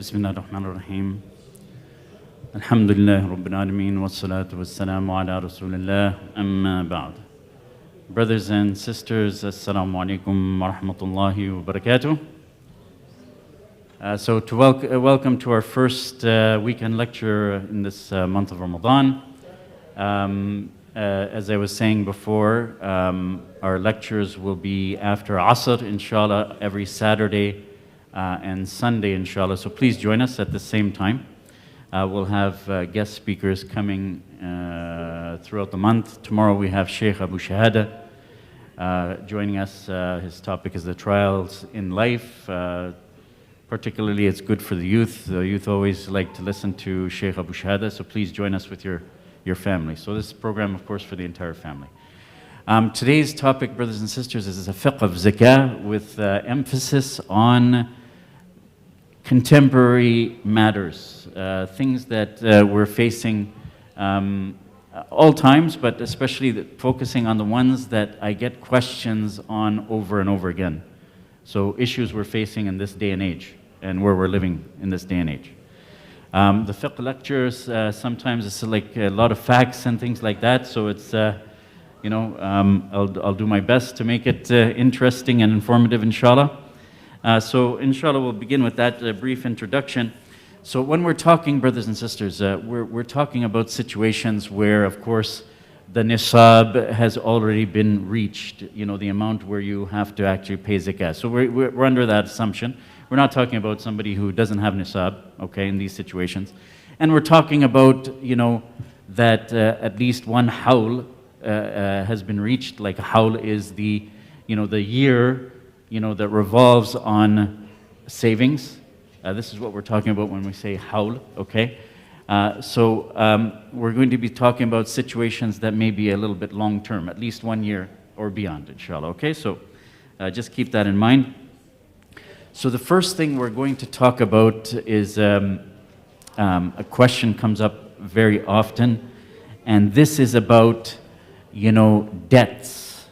بسم الله الرحمن الرحيم الحمد لله رب العالمين والصلاة والسلام على رسول الله أما بعد. Brothers and sisters, Assalamu alaikum wa rahmatullahi wa barakatuh. So to welcome to our first weekend lecture in this month of Ramadan. As I was saying before, our lectures will be after Asr, inshallah, every Saturday and Sunday, inshallah. So please join us at the same time. We'll have guest speakers coming throughout the month. Tomorrow we have Sheikh Abu Shahada joining us. His topic is the trials in life. Particularly, it's good for the youth. The youth always like to listen to Sheikh Abu Shahada, so please join us with your family. So this program, of course, for the entire family. Today's topic, brothers and sisters, is the fiqh of zakah with emphasis on contemporary matters, things that we're facing all times, but especially focusing on the ones that I get questions on over and over again. So issues we're facing in this day and age and where we're living in this day and age. The fiqh lectures, sometimes it's like a lot of facts and things like that, so it's, I'll do my best to make it interesting and informative, inshallah. So inshallah we'll begin with that brief introduction. So when we're talking, brothers and sisters, we're talking about situations where, of course, the nisab has already been reached, the amount where you have to actually pay zakah. So we're under that assumption. We're not talking about somebody who doesn't have nisab, okay, in these situations. And we're talking about, that at least one hawl has been reached. Like a hawl is the year, that revolves on savings. This is what we're talking about when we say hawl, okay? So we're going to be talking about situations that may be a little bit long term, at least 1 year or beyond, inshallah, okay? So just keep that in mind. So the first thing we're going to talk about is a question comes up very often, and this is about, debts.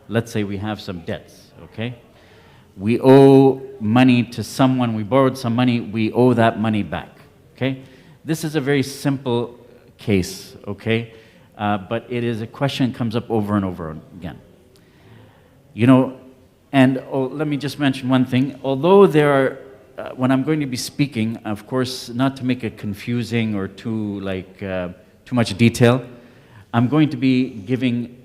Let's say we have some debts, okay? We owe money to someone, we borrowed some money, we owe that money back, okay? This is a very simple case, okay? But it is a question that comes up over and over again. And let me just mention one thing. Although there are, when I'm going to be speaking, of course, not to make it confusing or too much detail, I'm going to be giving,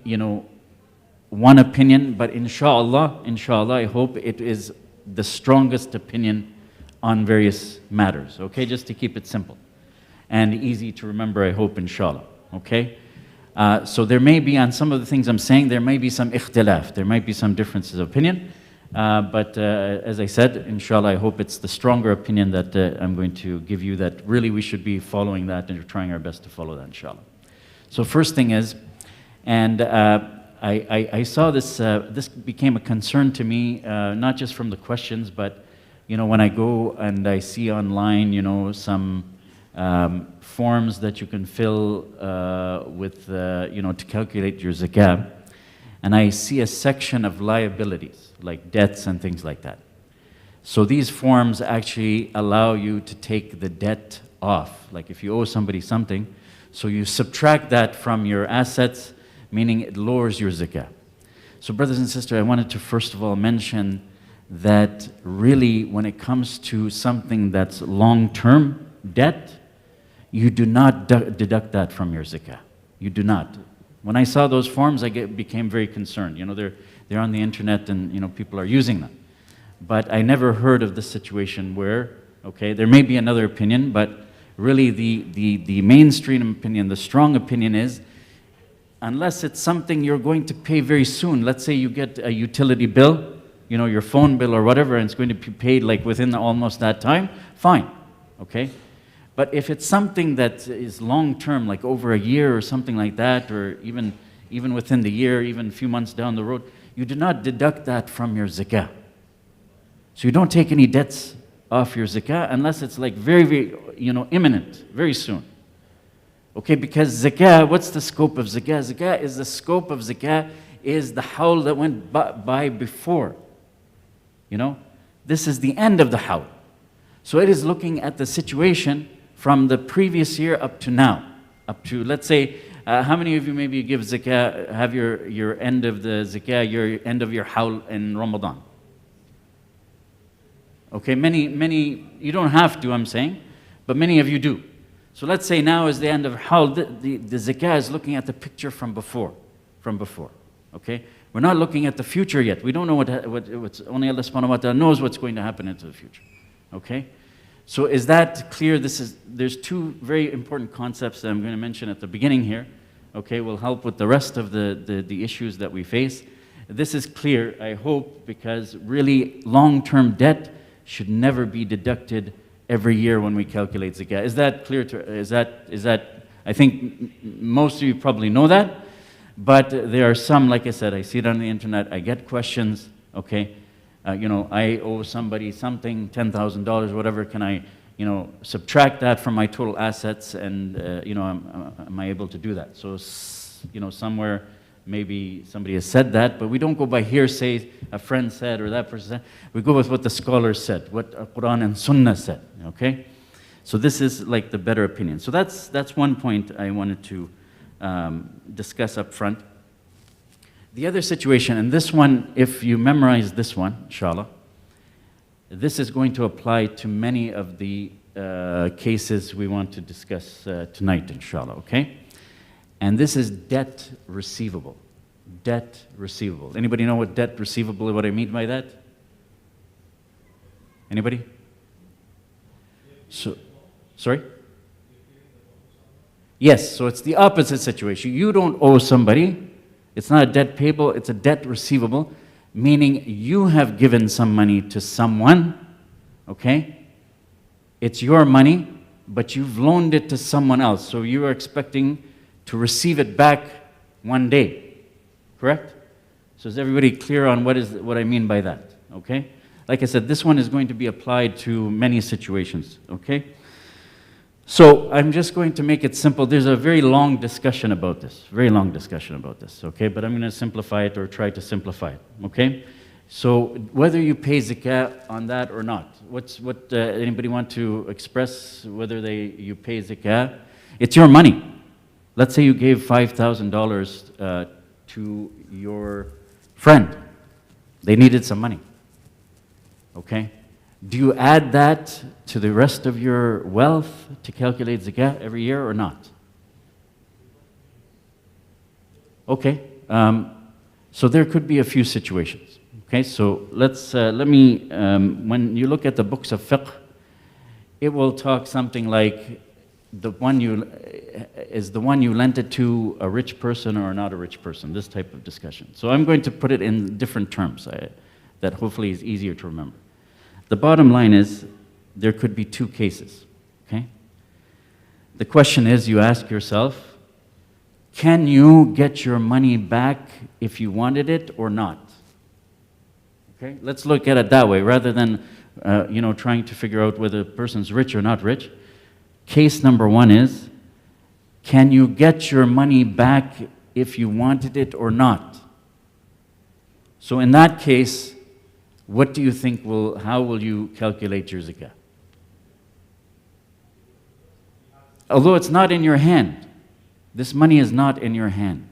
one opinion, but inshallah, I hope it is the strongest opinion on various matters, okay? Just to keep it simple and easy to remember, I hope, inshallah, okay? So there may be, on some of the things I'm saying, there may be some ikhtilaf, there might be some differences of opinion, but as I said, inshallah, I hope it's the stronger opinion that I'm going to give you, that really we should be following that and trying our best to follow that, inshallah. So first thing is, and I saw this, this became a concern to me, not just from the questions, but when I go and I see online, some forms that you can fill with, to calculate your zakah, and I see a section of liabilities, like debts and things like that. So these forms actually allow you to take the debt off. Like if you owe somebody something, so you subtract that from your assets, meaning it lowers your zakah. So brothers and sisters, I wanted to first of all mention that really when it comes to something that's long-term debt, you do not deduct that from your zakah. You do not. When I saw those forms, I became very concerned. They're on the internet and people are using them. But I never heard of this situation where, okay, there may be another opinion, but really the mainstream opinion, the strong opinion is, unless it's something you're going to pay very soon, let's say you get a utility bill, your phone bill or whatever, and it's going to be paid like within almost that time, fine, okay? But if it's something that is long-term, like over a year or something like that, or even within the year, even a few months down the road, you do not deduct that from your zakah. So you don't take any debts off your zakah unless it's like very, very, imminent, very soon. Okay, because zakah, what's the scope of zakah? The scope of zakah is the hawl that went by before. This is the end of the hawl. So it is looking at the situation from the previous year up to now, up to, let's say, how many of you maybe give zakah, have your end of the zakah, your end of your hawl in Ramadan? Okay, many, you don't have to, I'm saying, but many of you do. So let's say now is the end of hawl, the zakah is looking at the picture from before, okay? We're not looking at the future yet. We don't know what's only Allah subhanahu wa ta'ala knows what's going to happen into the future, okay? So is that clear? There's two very important concepts that I'm going to mention at the beginning here, okay? Will help with the rest of the issues that we face. This is clear, I hope, because really long-term debt should never be deducted every year when we calculate zakah. Is that clear? Is that? I think most of you probably know that, but there are some, like I said, I see it on the internet, I get questions, okay? I owe somebody something, $10,000, whatever, can I, subtract that from my total assets and, am I able to do that? So, somewhere maybe somebody has said that, but we don't go by hearsay, a friend said or that person said. We go with what the scholars said, what Quran and Sunnah said, okay? So this is like the better opinion. So that's one point I wanted to discuss up front. The other situation, and this one, if you memorize this one, inshallah, this is going to apply to many of the cases we want to discuss tonight, inshallah, okay? And this is debt receivable. Debt receivable. Anybody know what debt receivable, what I mean by that? Anybody? So, sorry? Yes, so it's the opposite situation. You don't owe somebody. It's not a debt payable, it's a debt receivable, meaning you have given some money to someone, okay? It's your money, but you've loaned it to someone else, so you are expecting to receive it back one day, correct? So is everybody clear on what I mean by that, okay? Like I said, this one is going to be applied to many situations, okay? So I'm just going to make it simple. There's a very long discussion about this, okay? But I'm going to simplify it or try to simplify it, okay? So whether you pay zakah on that or not, anybody want to express whether you pay zakah? It's your money. Let's say you gave $5,000 to your friend. They needed some money, okay? Do you add that to the rest of your wealth to calculate zakah every year or not? Okay, so there could be a few situations. Okay, so when you look at the books of fiqh, it will talk something like the one you lent it to a rich person or not a rich person, this type of discussion. So I'm going to put it in different terms that hopefully is easier to remember. The bottom line is, there could be two cases, okay? The question is, you ask yourself, can you get your money back if you wanted it or not? Okay, let's look at it that way, rather than trying to figure out whether a person's rich or not rich. Case number one is, can you get your money back if you wanted it or not? So in that case, what do you think how will you calculate your zakah? Although it's not in your hand, this money is not in your hand.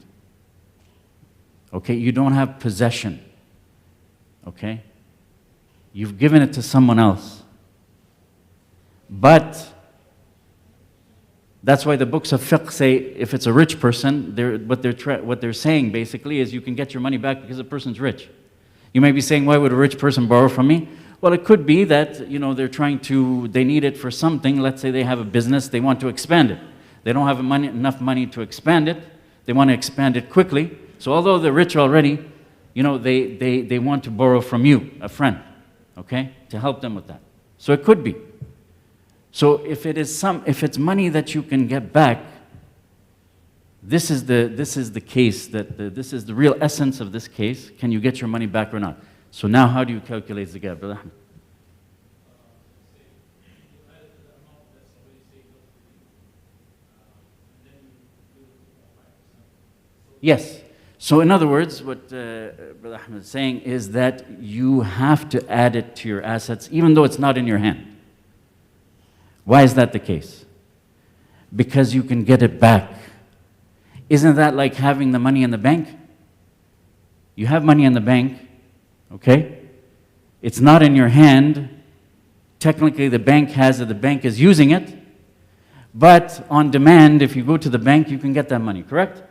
Okay, you don't have possession. Okay? You've given it to someone else. But that's why the books of fiqh say if it's a rich person, what they're saying basically is you can get your money back because the person's rich. You may be saying, why would a rich person borrow from me? Well, it could be that they need it for something. Let's say they have a business, they want to expand it. They don't have enough money to expand it. They want to expand it quickly. So although they're rich already, they want to borrow from you, a friend, okay, to help them with that. So it could be. So if it's money that you can get back, this is the case, this is the real essence of this case. Can you get your money back or not? So now how do you calculate zakah, Brother Ahmed? Yes. So in other words, what Brother Ahmed is saying is that you have to add it to your assets, even though it's not in your hand. Why is that the case? Because you can get it back. Isn't that like having the money in the bank? You have money in the bank, okay? It's not in your hand. Technically, the bank has it, the bank is using it. But on demand, if you go to the bank, you can get that money, correct?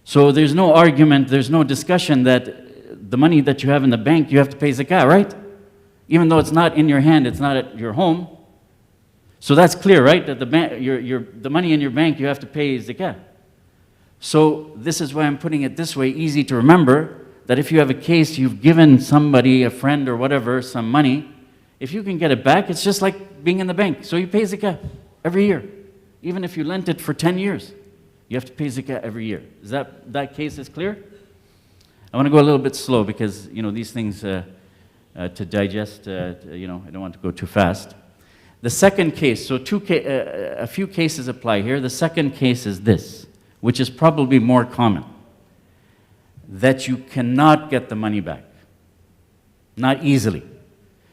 So there's no argument, there's no discussion that the money that you have in the bank, you have to pay zakah, right? Even though it's not in your hand, it's not at your home. So that's clear, right? That the money in your bank, you have to pay zakah. So this is why I'm putting it this way, easy to remember, that if you have a case, you've given somebody, a friend or whatever, some money, if you can get it back, it's just like being in the bank. So you pay zakah every year. Even if you lent it for 10 years, you have to pay zakah every year. Is that case is clear? I want to go a little bit slow because, these things to digest, I don't want to go too fast. The second case, so a few cases apply here. The second case is this, which is probably more common, that you cannot get the money back, not easily.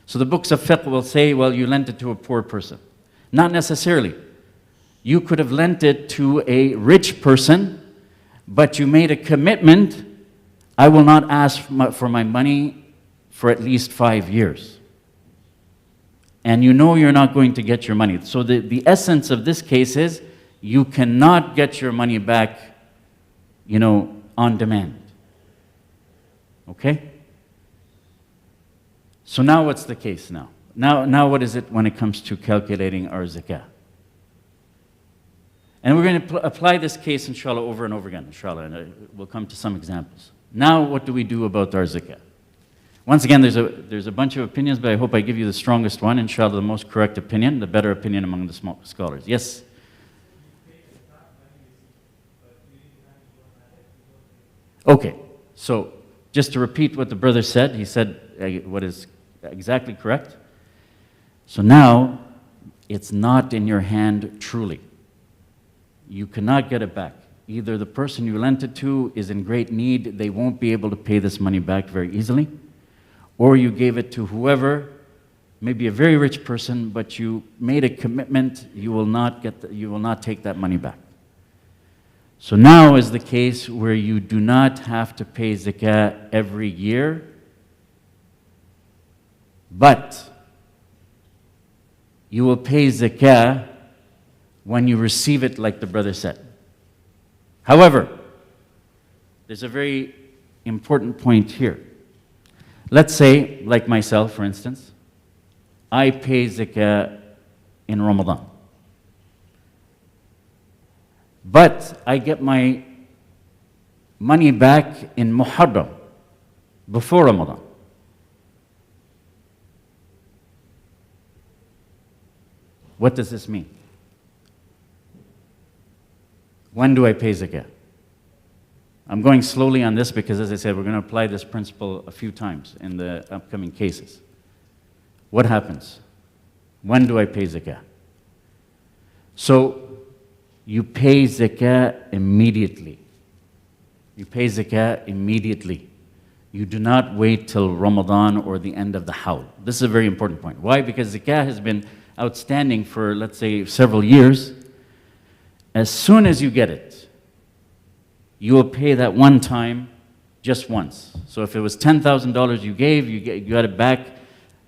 So the books of fiqh will say, well, you lent it to a poor person. Not necessarily. You could have lent it to a rich person, but you made a commitment, I will not ask for my money for at least 5 years. And you know you're not going to get your money. So the essence of this case is, you cannot get your money back, on demand. Okay? So now what's the case now? Now what is it when it comes to calculating our zakah? And we're going to apply this case, inshallah, over and over again, inshallah, and we'll come to some examples. Now what do we do about our zakah? Once again, there's a bunch of opinions, but I hope I give you the strongest one, inshallah, the most correct opinion, the better opinion among the scholars. Yes? Okay, so just to repeat what the brother said, he said what is exactly correct. So now, it's not in your hand truly. You cannot get it back. Either the person you lent it to is in great need, they won't be able to pay this money back very easily, or you gave it to whoever, maybe a very rich person, but you made a commitment, you will not take that money back. So now is the case where you do not have to pay zakah every year, but you will pay zakah when you receive it, like the brother said. However, there's a very important point here. Let's say, like myself, for instance, I pay zakah in Ramadan. But I get my money back in Muharram, before Ramadan. What does this mean? When do I pay zakah? I'm going slowly on this because, as I said, we're going to apply this principle a few times in the upcoming cases. What happens? When do I pay zakah? So, you pay zakah immediately. You pay zakah immediately. You do not wait till Ramadan or the end of the hawl. This is a very important point. Why? Because zakah has been outstanding for, let's say, several years. As soon as you get it, you will pay that one time, just once. So if it was $10,000 you gave, you got it back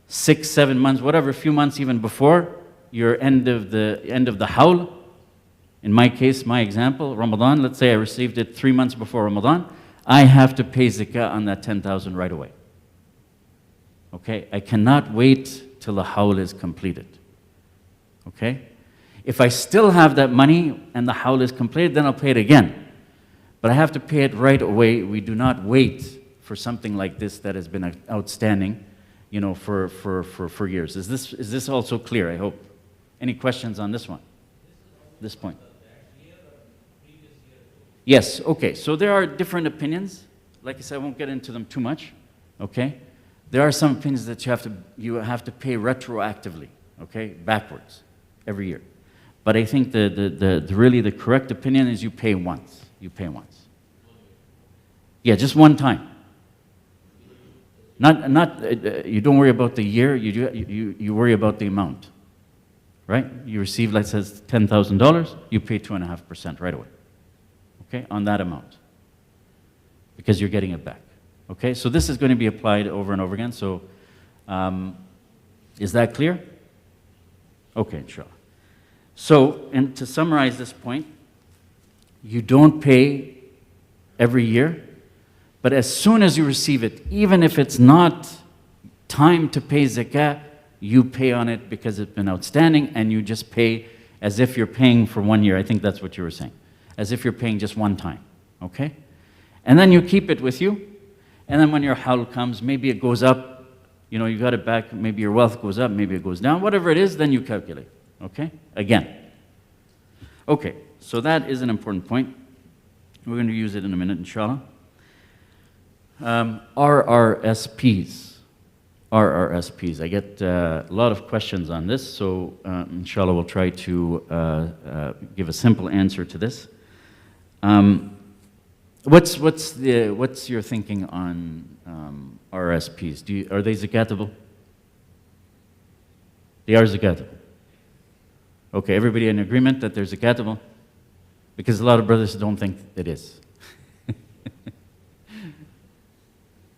6, 7 months, whatever, a few months even before your end of the hawl. In my case, my example, Ramadan, let's say I received it 3 months before Ramadan, I have to pay zakah on that 10,000 right away. Okay? I cannot wait till the hawl is completed. Okay? If I still have that money and the hawl is completed, then I'll pay it again. But I have to pay it right away. We do not wait for something like this that has been outstanding, for years. Is this also clear, I hope? Any questions on this one? This point? Yes, okay. So there are different opinions. Like I said, I won't get into them too much. Okay? There are some opinions that you have to pay retroactively, okay? Backwards, every year. But I think really the correct opinion is you pay once. You pay once. Yeah, just one time. You don't worry about the year, you worry about the amount. right? You receive, let's say, $10,000, you pay 2.5% right away, okay, on that amount, because you're getting it back, okay? So this is going to be applied over and over again. So is that clear? Okay, inshallah. So, and to summarize this point, you don't pay every year, but as soon as you receive it, even if it's not time to pay zakah, you pay on it because it's been outstanding, and you just pay as if you're paying for 1 year. I think that's what you were saying. As if you're paying just one time, okay? And then you keep it with you, and then when your haul comes, maybe it goes up, you know, you got it back, maybe your wealth goes up, maybe it goes down, whatever it is, then you calculate, okay? Again. Okay, so that is an important point. We're going to use it in a minute, inshallah. RRSPs. RRSPs. I get a lot of questions on this, so inshallah we'll try to give a simple answer to this. What's your thinking on RRSPs? Are they zakatable? They are zakatable. Okay, everybody in agreement that they're zakatable? Because a lot of brothers don't think it is.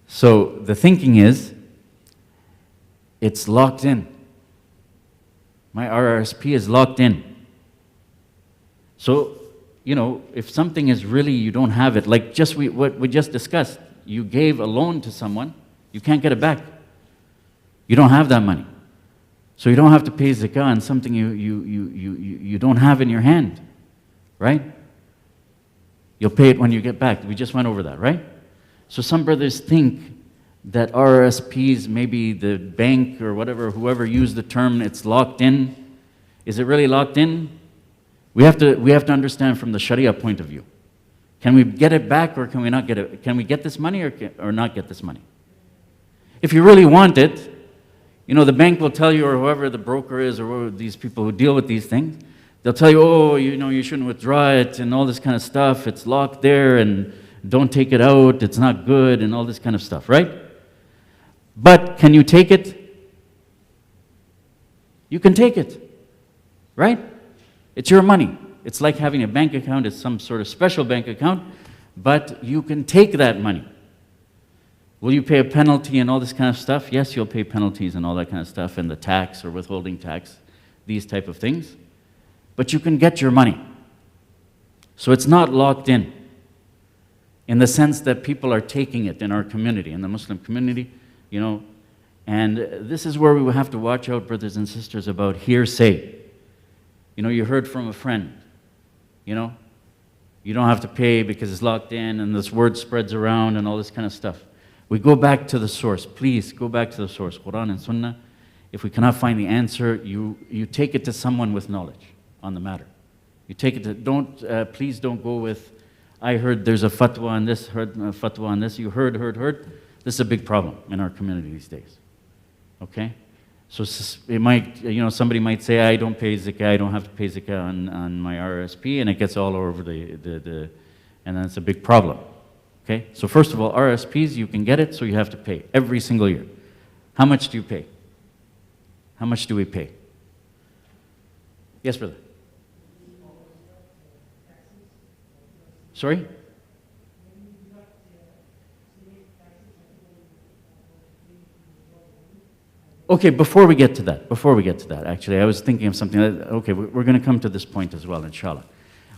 So the thinking is, it's locked in. My RRSP is locked in. So, you know, if something is really, you don't have it, like what we just discussed, you gave a loan to someone, you can't get it back. You don't have that money. So you don't have to pay zakah on something you don't have in your hand, right? You'll pay it when you get back. We just went over that, right? So some brothers think that RRSPs, maybe the bank or whatever, whoever used the term, it's locked in. Is it really locked in? We have to understand from the Sharia point of view. Can we get it back or can we not get it? Can we get this money or not get this money? If you really want it, you know, the bank will tell you, or whoever the broker is, or whoever these people who deal with these things, they'll tell you, oh, you know, you shouldn't withdraw it and all this kind of stuff. It's locked there and don't take it out. It's not good and all this kind of stuff, right? But can you take it? You can take it, right? It's your money. It's like having a bank account. It's some sort of special bank account, but you can take that money. Will you pay a penalty and all this kind of stuff? Yes, you'll pay penalties and all that kind of stuff, and the tax or withholding tax, these type of things. But you can get your money. So it's not locked in the sense that people are taking it in our community, in the Muslim community, you know. And this is where we will have to watch out, brothers and sisters, about hearsay. You know, you heard from a friend, you know, you don't have to pay because it's locked in, and this word spreads around and all this kind of stuff. We go back to the source. Please go back to the source, Quran and Sunnah. If we cannot find the answer, you take it to someone with knowledge on the matter. You take it to, please don't go with, I heard there's a fatwa on this, heard a fatwa on this, you heard. This is a big problem in our community these days, okay? So it might, you know, somebody might say, I don't pay zakah, I don't have to pay zakah on my RSP, and it gets all over and then it's a big problem. Okay, so first of all, RSPs, you can get it, so you have to pay every single year. How much do you pay? How much do we pay? Yes, brother? Sorry? Okay, before we get to that, actually, I was thinking of something. Okay, we're going to come to this point as well, inshallah.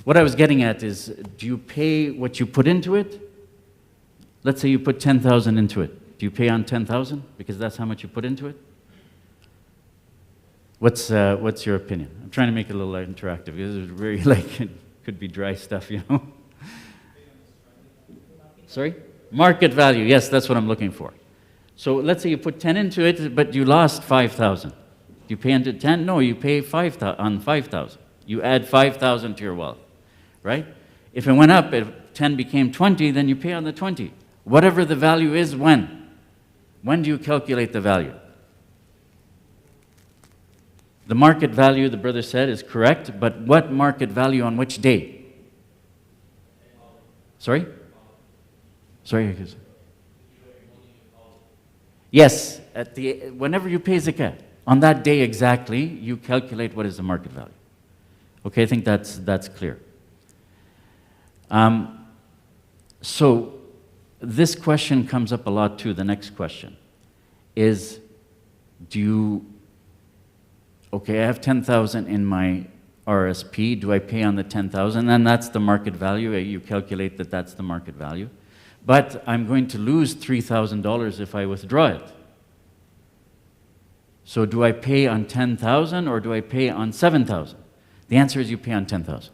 What I was getting at is, do you pay what you put into it? Let's say you put 10,000 into it. Do you pay on 10,000 because that's how much you put into it? What's your opinion? I'm trying to make it a little interactive because it's very it could be dry stuff, you know. Sorry? Market value. Yes, that's what I'm looking for. So let's say you put 10 into it, but you lost 5,000. Do you pay into 10? No, you pay 5,000 on 5,000. You add 5,000 to your wealth, right? If it went up, if 10 became 20, then you pay on the 20. Whatever the value is, when? When do you calculate the value? The market value, the brother said, is correct, but what market value on which day? Sorry? Sorry? Yes, whenever you pay zakah. On that day exactly, you calculate what is the market value. Okay, I think that's clear. So this question comes up a lot too. The next question is, okay, I have 10,000 in my RSP. Do I pay on the 10,000? And that's the market value. You calculate that that's the market value. But I'm going to lose $3,000 if I withdraw it. So do I pay on 10,000 or do I pay on 7,000? The answer is you pay on 10,000.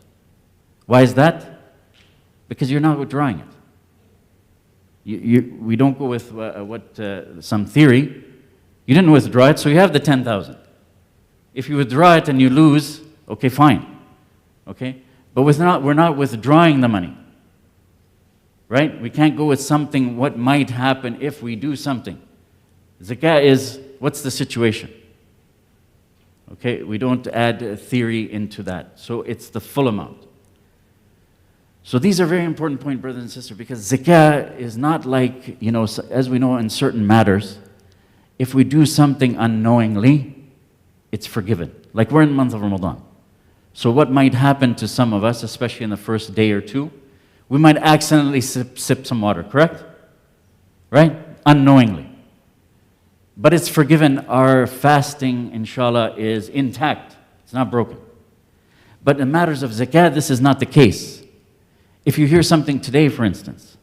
Why is that? Because you're not withdrawing it. We don't go with some theory. You didn't withdraw it, so you have the 10,000. If you withdraw it and you lose, okay, fine. Okay? But we're not withdrawing the money. Right? We can't go with something, what might happen if we do something. Zakah is, what's the situation? Okay? We don't add theory into that. So it's the full amount. So these are very important points, brothers and sisters, because zakah is not like, as we know in certain matters, if we do something unknowingly, it's forgiven. Like we're in the month of Ramadan. So what might happen to some of us, especially in the first day or two, we might accidentally sip some water, correct? Right? Unknowingly. But it's forgiven. Our fasting, inshallah, is intact. It's not broken. But in matters of zakah, this is not the case. If you hear something today, for instance,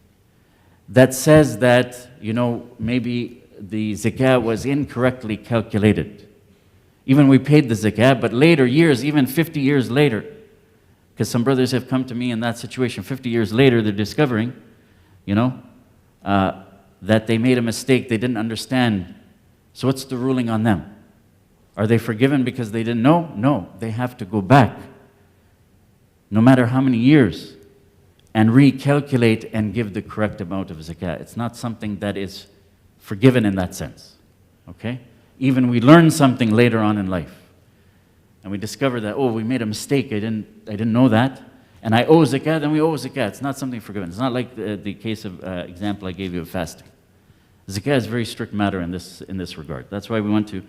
that says that, maybe the zakah was incorrectly calculated. Even we paid the zakah, but later years, even 50 years later, because some brothers have come to me in that situation, 50 years later, they're discovering, that they made a mistake, they didn't understand. So what's the ruling on them? Are they forgiven because they didn't know? No, they have to go back, no matter how many years, and recalculate and give the correct amount of zakah. It's not something that is forgiven in that sense, okay? Even we learn something later on in life, and we discover that, we made a mistake, I didn't know that, and I owe zakah, then we owe zakah. It's not something forgiven. It's not like the case of example I gave you of fasting. Zakah is a very strict matter in this regard. That's why we want to,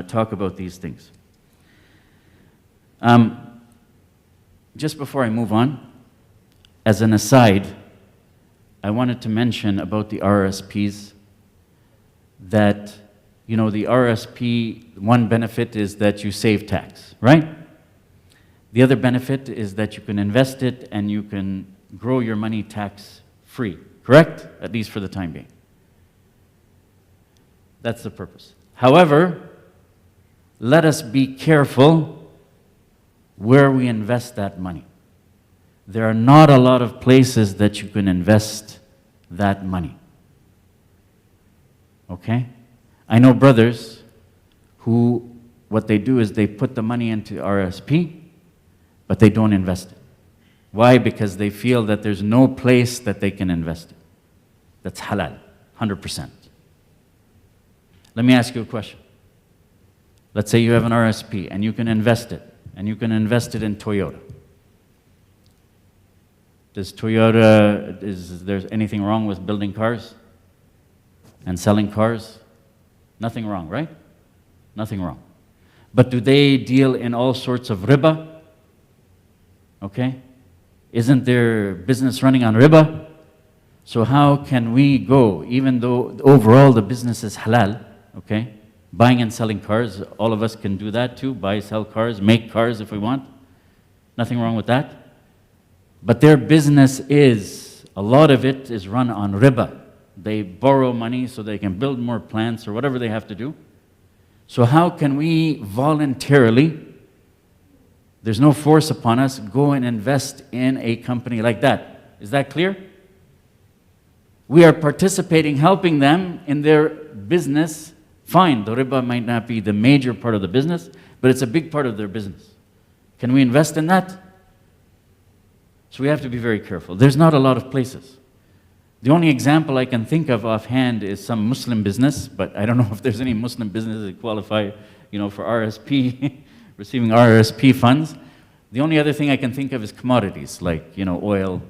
talk about these things. Just before I move on, as an aside, I wanted to mention about the RSPs that, the RSP, one benefit is that you save tax, right? The other benefit is that you can invest it and you can grow your money tax-free, correct? At least for the time being. That's the purpose. However, let us be careful where we invest that money. There are not a lot of places that you can invest that money. Okay? I know brothers who, what they do is they put the money into RSP, but they don't invest it. Why? Because they feel that there's no place that they can invest it. That's halal, 100%. Let me ask you a question. Let's say you have an RSP and you can invest it, and you can invest it in Toyota. Is there anything wrong with building cars and selling cars? Nothing wrong, right? Nothing wrong. But do they deal in all sorts of riba? Okay? Isn't their business running on riba? So how can we go, even though overall the business is halal, okay? Buying and selling cars, all of us can do that too. Buy, sell cars, make cars if we want. Nothing wrong with that. But their business is, a lot of it is run on riba. They borrow money so they can build more plants or whatever they have to do. So how can we voluntarily, there's no force upon us, go and invest in a company like that? Is that clear? We are participating, helping them in their business. Fine, the riba might not be the major part of the business, but it's a big part of their business. Can we invest in that? So we have to be very careful. There's not a lot of places. The only example I can think of offhand is some Muslim business, but I don't know if there's any Muslim business that qualify, for RSP, receiving RSP funds. The only other thing I can think of is commodities, like, oil,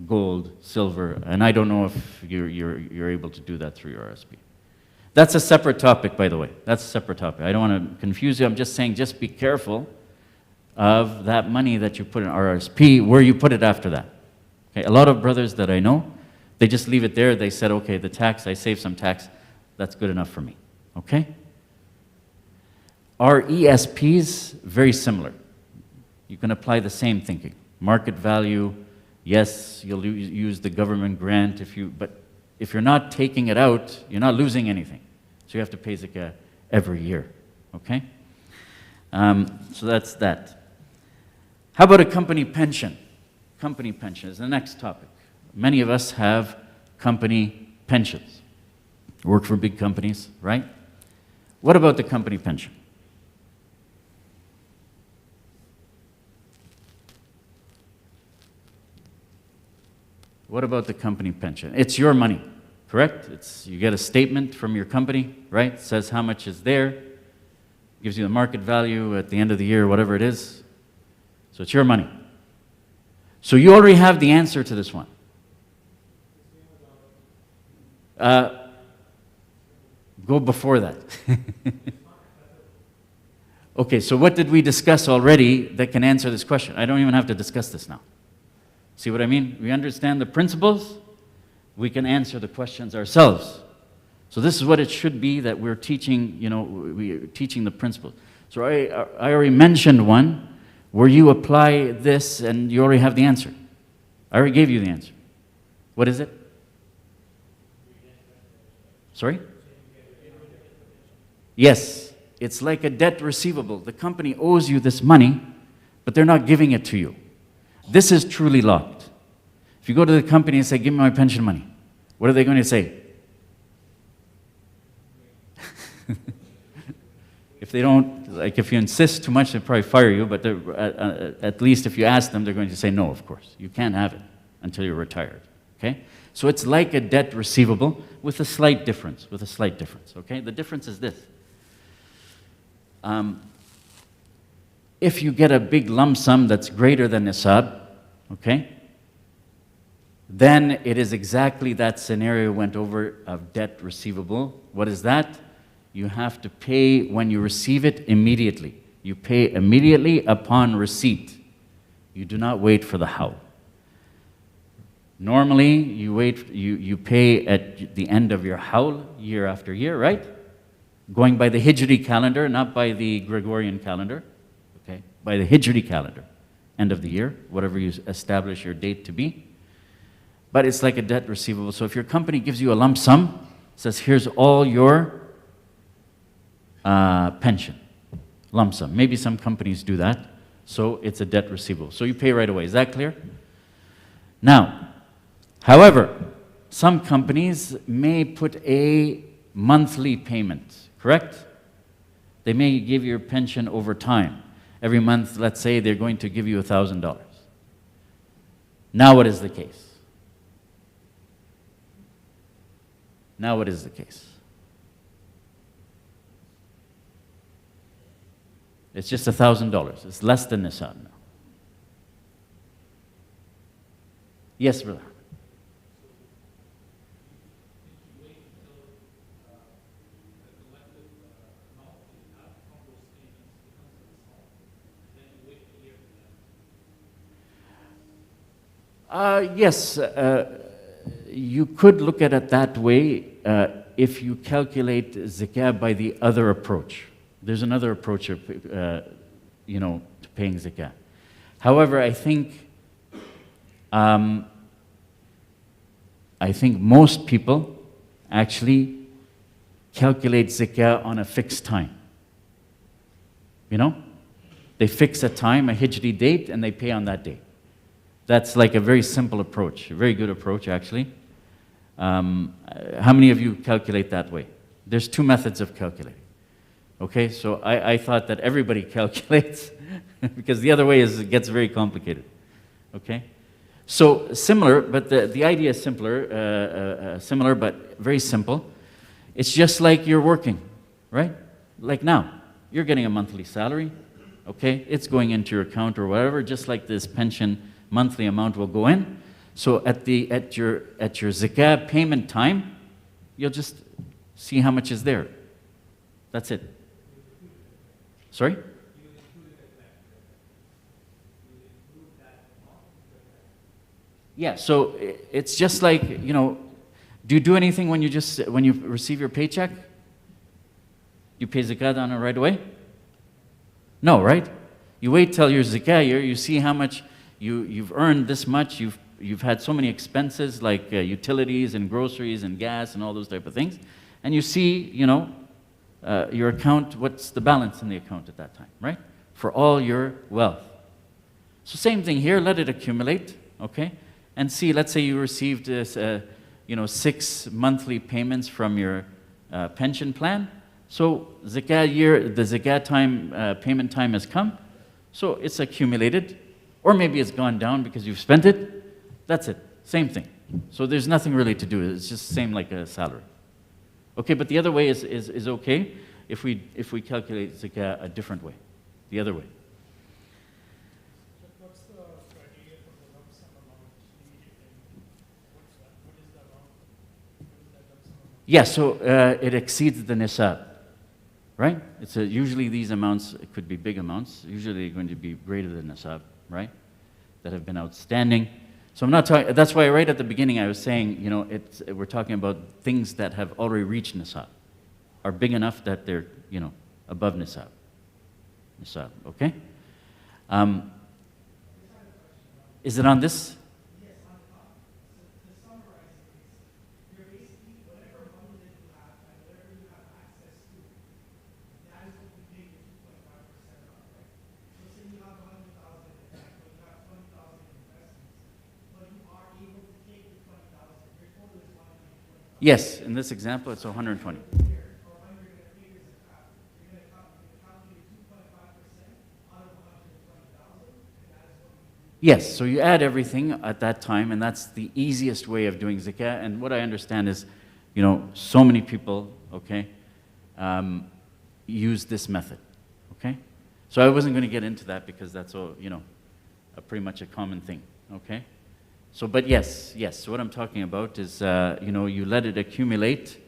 gold, silver, and I don't know if you're able to do that through your RSP. That's a separate topic, by the way. That's a separate topic. I don't want to confuse you. I'm just saying, just be careful of that money that you put in RRSP, where you put it after that. Okay? A lot of brothers that I know, they just leave it there. They said, okay, the tax, I save some tax. That's good enough for me. Okay? Our ESPs, very similar. You can apply the same thinking. Market value, yes, you'll use the government grant, but if you're not taking it out, you're not losing anything. So you have to pay zakah every year. Okay? So that's that. How about a company pension? Company pension is the next topic. Many of us have company pensions. Work for big companies, right? What about the company pension? What about the company pension? It's your money, correct? You get a statement from your company, right? It says how much is there, gives you the market value at the end of the year, whatever it is. So it's your money. So you already have the answer to this one. Go before that. Okay, so what did we discuss already that can answer this question? I don't even have to discuss this now. See what I mean? We understand the principles, we can answer the questions ourselves. So this is what it should be that we're teaching, we're teaching the principles. So I already mentioned one where you apply this and you already have the answer. I already gave you the answer. What is it? Sorry? Yes, it's like a debt receivable. The company owes you this money, but they're not giving it to you. This is truly locked. If you go to the company and say, give me my pension money, what are they going to say? If they don't, if you insist too much, they'll probably fire you, but at least if you ask them, they're going to say no, of course. You can't have it until you're retired, okay? So it's like a debt receivable with a slight difference, okay? The difference is this. If you get a big lump sum that's greater than nisab, okay, then it is exactly that scenario went over of debt receivable. What is that? You have to pay when you receive it immediately. You pay immediately upon receipt. You do not wait for the hawl. Normally, you pay at the end of your hawl, year after year, right? Going by the Hijri calendar, not by the Gregorian calendar. Okay, by the Hijri calendar, end of the year, whatever you establish your date to be. But it's like a debt receivable. So if your company gives you a lump sum, says here's all your pension, lump sum. Maybe some companies do that. So it's a debt receivable. So you pay right away. Is that clear? Now, however, some companies may put a monthly payment, correct? They may give your pension over time. Every month, let's say they're going to give you $1,000. Now what is the case? Now what is the case? It's just $1,000. It's less than nisab now. Yes, brother. Yes, you could look at it that way if you calculate zakah by the other approach. There's another approach of, to paying zakah. However, I think most people actually calculate zakah on a fixed time. They fix a time, a Hijri date, and they pay on that date. That's like a very simple approach, a very good approach, actually. How many of you calculate that way? There's two methods of calculating. Okay, so I thought that everybody calculates because the other way it gets very complicated. Okay, so similar, but the idea is similar but very simple. It's just like you're working, right? Like now, you're getting a monthly salary. Okay, it's going into your account or whatever, just like this pension monthly amount will go in. So at your zakah payment time, you'll just See how much is there. That's it. Sorry? Yeah, so it's just like, do you do anything when you receive your paycheck? You pay zakat on it right away? No, right? You wait till your zakah year, you see how much you've earned this much, you've had so many expenses like utilities and groceries and gas and all those type of things, and you see, your account, what's the balance in the account at that time, right? For all your wealth. So same thing here, let it accumulate, okay? And see, let's say you received this, 6 monthly payments from your pension plan. So zakah year, the zakah time, payment time has come. So it's accumulated, or maybe it's gone down because you've spent it. That's it, same thing. So there's nothing really to do. It's just same like a salary. Okay, but the other way is okay if we calculate zakah a different way, the other way. What's the criteria for the lump sum amount immediately? What is the amount? What is that lump sum amount? Yeah, so it exceeds the nisab, right? Usually these amounts, it could be big amounts. Usually they're going to be greater than nisab, right? That have been outstanding. So I'm not talking, that's why right at the beginning I was saying, we're talking about things that have already reached nisab, are big enough that they're, above nisab. Nisab, okay? Is it on this? Yes, on the top. So to summarize it, you're basically whatever money that you have and whatever you have access to, that is what you pay the 2.5% on, right? So say you have 100,000 in bank, but you have 20,000 in investments, but you are able to take the 20,000. Your total is 120,000. Yes, in this example it's 120. Or when you're going to pay your zakat, you're going to calculate 2.5% out of 120,000, and that is what you do. Yes, so you add everything at that time, and that's the easiest way of doing zakah. And what I understand is, so many people, okay, use this method, okay? So I wasn't going to get into that because that's all, pretty much a common thing, okay? So, but yes, so what I'm talking about is, you let it accumulate,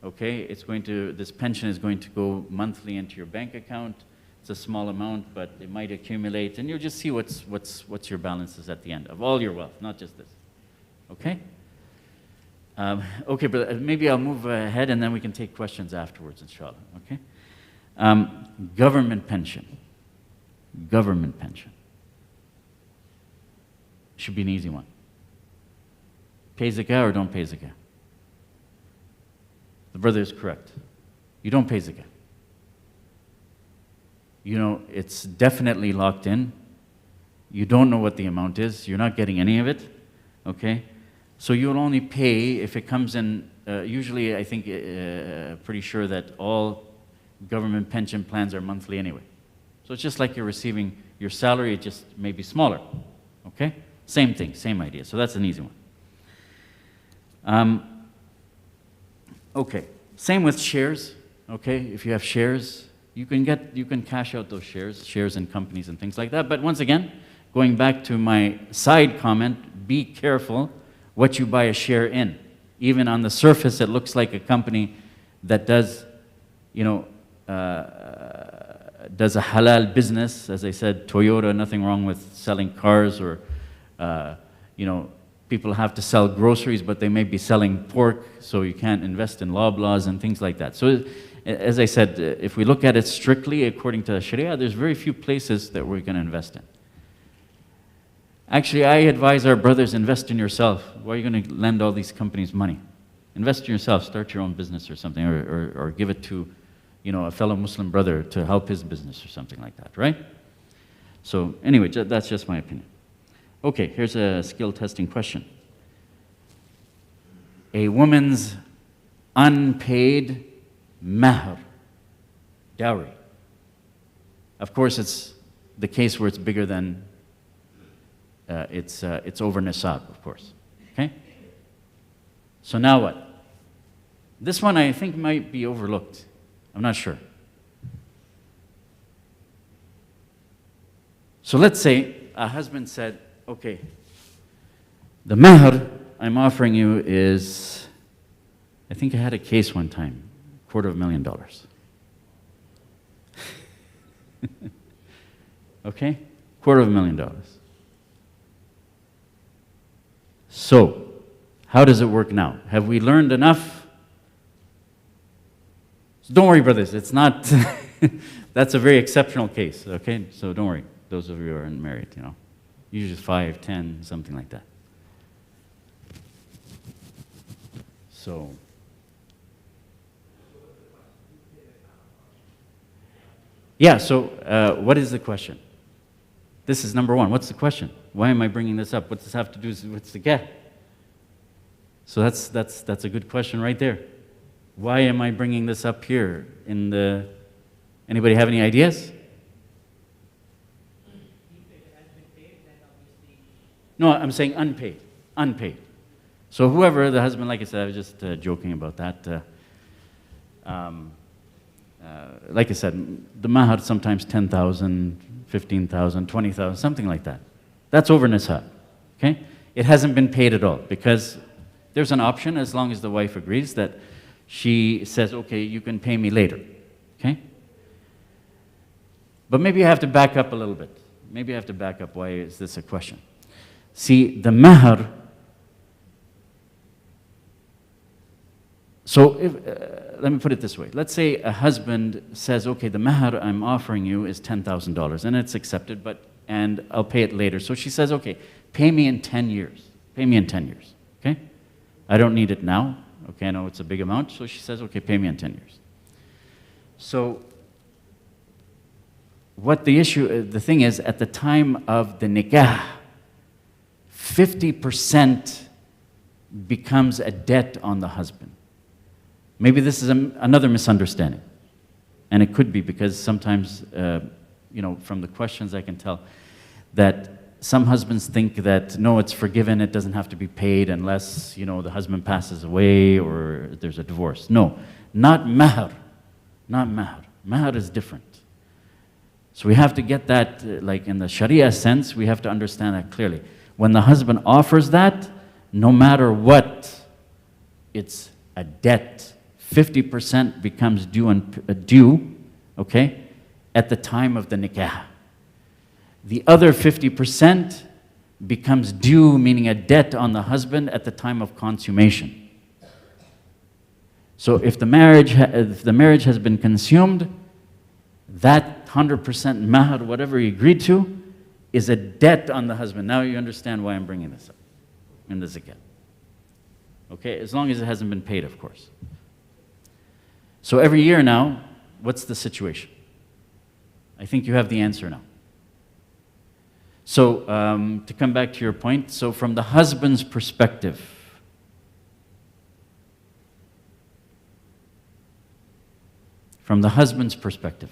okay? This pension is going to go monthly into your bank account. It's a small amount, but it might accumulate, and you'll just see what's your balances at the end of all your wealth, not just this. Okay? Okay, but maybe I'll move ahead, and then we can take questions afterwards, inshallah. Okay? Government pension. Government pension. Should be an easy one. Pay zakah or don't pay zakah? The brother is correct. You don't pay zakah. It's definitely locked in. You don't know what the amount is. You're not getting any of it, okay? So you'll only pay if it comes in, usually I think, pretty sure that all government pension plans are monthly anyway. So it's just like you're receiving your salary, it just may be smaller, okay? Same thing, same idea. So that's an easy one. Okay, same with shares, okay? If you have shares, you can cash out those shares in companies and things like that. But once again, going back to my side comment, be careful what you buy a share in. Even on the surface, it looks like a company that does, does a halal business. As I said, Toyota, nothing wrong with selling cars, or, people have to sell groceries, but they may be selling pork, so you can't invest in Loblaws and things like that. So, as I said, if we look at it strictly according to the Sharia, there's very few places that we're going to invest in. Actually, I advise our brothers, invest in yourself. Why are you going to lend all these companies money? Invest in yourself, start your own business or something, or give it to, a fellow Muslim brother to help his business or something like that, right? So anyway, that's just my opinion. Okay, here's a skill testing question. A woman's unpaid mahr, dowry. Of course, it's the case where it's bigger than, it's over nisab, of course, okay? So now what? This one I think might be overlooked. I'm not sure. So let's say a husband said, okay, the mahr I'm offering you is, I think I had a case one time. $250,000. Okay? $250,000. So, how does it work now? Have we learned enough? So don't worry, brothers. It's not, that's a very exceptional case, okay? So don't worry, those of you who aren't married, Usually 5, 10, something like that. So, yeah, so what is the question? This is number one. What's the question? Why am I bringing this up? What does this have to do with Zakah? So that's a good question right there. Why am I bringing this up here in the... Anybody have any ideas? No, I'm saying unpaid. Unpaid. So whoever, the husband, like I said, I was just joking about that. Like I said, the mahar sometimes 10,000, 15,000, 20,000, something like that. That's over nisab, okay? It hasn't been paid at all because there's an option as long as the wife agrees that she says, okay, you can pay me later, okay? But maybe I have to back up a little bit. Maybe I have to back up. Why is this a question? See, the mahar, so let me put it this way. Let's say a husband says, okay, the mahar I'm offering you is $10,000, and it's accepted, and I'll pay it later. So she says, okay, pay me in 10 years. Pay me in 10 years, okay? I don't need it now. Okay, I know it's a big amount. So she says, okay, pay me in 10 years. So what the thing is, at the time of the nikah, 50% becomes a debt on the husband. Maybe this is another misunderstanding. And it could be because sometimes, from the questions I can tell that some husbands think that, no, it's forgiven, it doesn't have to be paid unless, the husband passes away or there's a divorce. No, not mahar. Not mahar. Mahar is different. So we have to get that, like in the Sharia sense, we have to understand that clearly. When the husband offers that, no matter what, it's a debt. 50% becomes due, okay, at the time of the nikah. The other 50% becomes due, meaning a debt on the husband at the time of consummation. So if the marriage has been consumed, that 100% mahar, whatever he agreed to, is a debt on the husband. Now you understand why I'm bringing this up in the zakat. Okay, as long as it hasn't been paid, of course. So every year now, what's the situation? I think you have the answer now. So to come back to your point, so from the husband's perspective,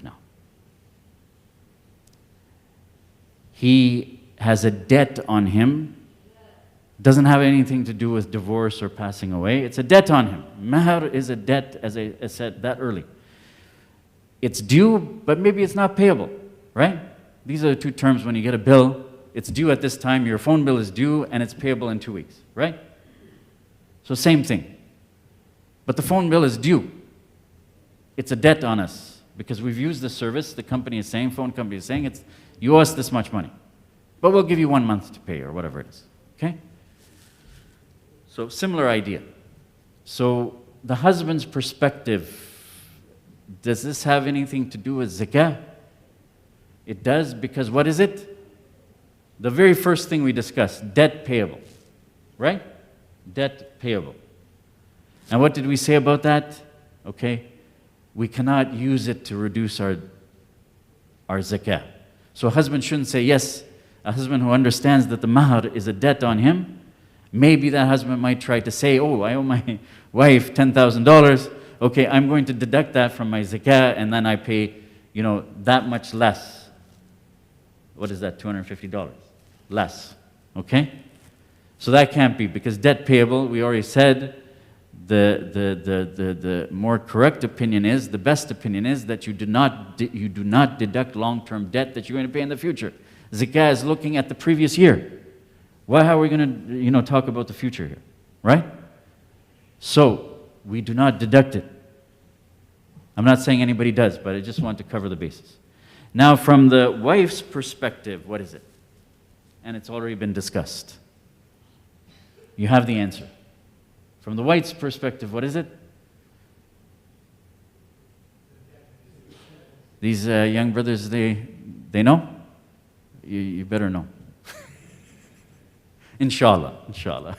now, he has a debt on him. Doesn't have anything to do with divorce or passing away. It's a debt on him. Mahar is a debt, as I said that early. It's due, but maybe it's not payable, right? These are the two terms when you get a bill. It's due at this time, your phone bill is due, and it's payable in 2 weeks, right? So same thing. But the phone bill is due. It's a debt on us because we've used the service. The company is saying, phone company is saying, you owe us this much money. But we'll give you 1 month to pay or whatever it is, okay? So similar idea. So the husband's perspective, does this have anything to do with zakah? It does, because what is it? The very first thing we discussed, debt payable, right? Debt payable. And what did we say about that? Okay, we cannot use it to reduce our zakah. So a husband shouldn't say, yes, a husband who understands that the mahar is a debt on him, maybe that husband might try to say, oh, I owe my wife $10,000. Okay, I'm going to deduct that from my zakah, and then I pay, that much less. What is that, $250? Less, okay? So that can't be, because debt payable, we already said, the more correct opinion is, the best opinion is that you do not deduct long-term debt that you're going to pay in the future. Zakah is looking at the previous year. Why are we going to talk about the future here, right? So we do not deduct it. I'm not saying anybody does, but I just want to cover the bases. Now, from the wife's perspective, what is it? And it's already been discussed. You have the answer. From the wife's perspective, what is it? These young brothers, they know? You better know. Inshallah, inshallah.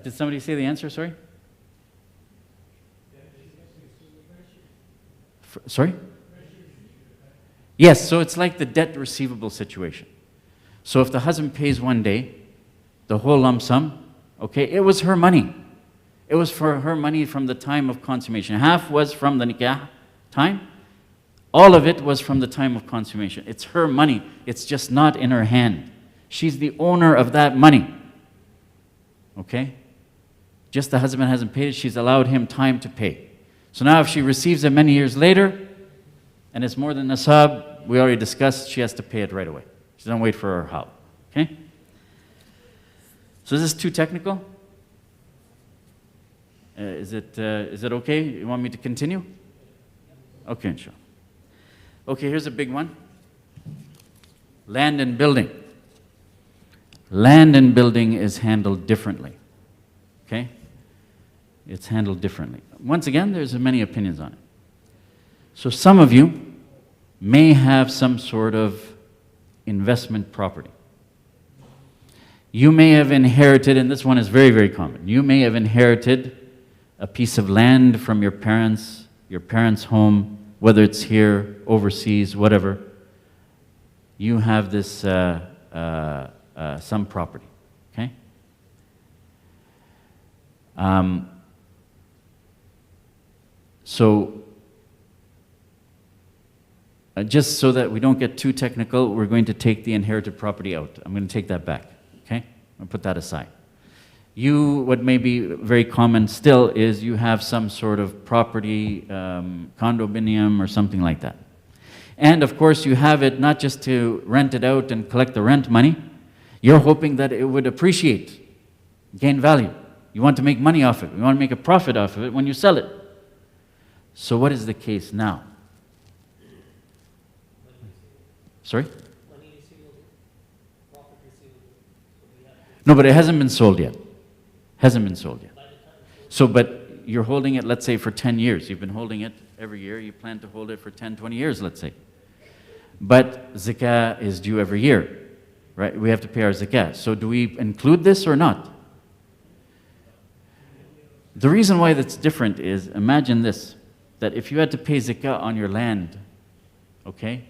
Did somebody say the answer, sorry? Sorry? Yes, so it's like the debt receivable situation. So if the husband pays one day, the whole lump sum, okay, it was her money. It was for her money from the time of consummation. Half was from the nikah time. All of it was from the time of consummation. It's her money. It's just not in her hand. She's the owner of that money. Okay? Just the husband hasn't paid it. She's allowed him time to pay. So now if she receives it many years later, and it's more than nasab, we already discussed, she has to pay it right away. She doesn't wait for her help. Okay? So is this too technical? Is it okay? You want me to continue? Okay, inshallah. Okay, here's a big one. Land and building. Land and building is handled differently. Okay? It's handled differently. Once again, there's many opinions on it. So some of you may have some sort of investment property. You may have inherited, and this one is very, very common. You may have inherited a piece of land from your parents' home, whether it's here, overseas, whatever. You have this some property, okay? Just so that we don't get too technical, we're going to take the inherited property out. I'm going to take that back, okay? I'll put that aside. What may be very common still is you have some sort of property, condominium or something like that. And of course you have it not just to rent it out and collect the rent money, you're hoping that it would appreciate, gain value. You want to make money off it. You want to make a profit off of it when you sell it. So what is the case now? Sorry? No, but it hasn't been sold yet. Hasn't been sold yet. So, but you're holding it, let's say, for 10 years. You've been holding it every year. You plan to hold it for 10, 20 years, let's say. But zakah is due every year, right? We have to pay our zakah. So do we include this or not? The reason why that's different is, imagine this, that if you had to pay zakah on your land, okay,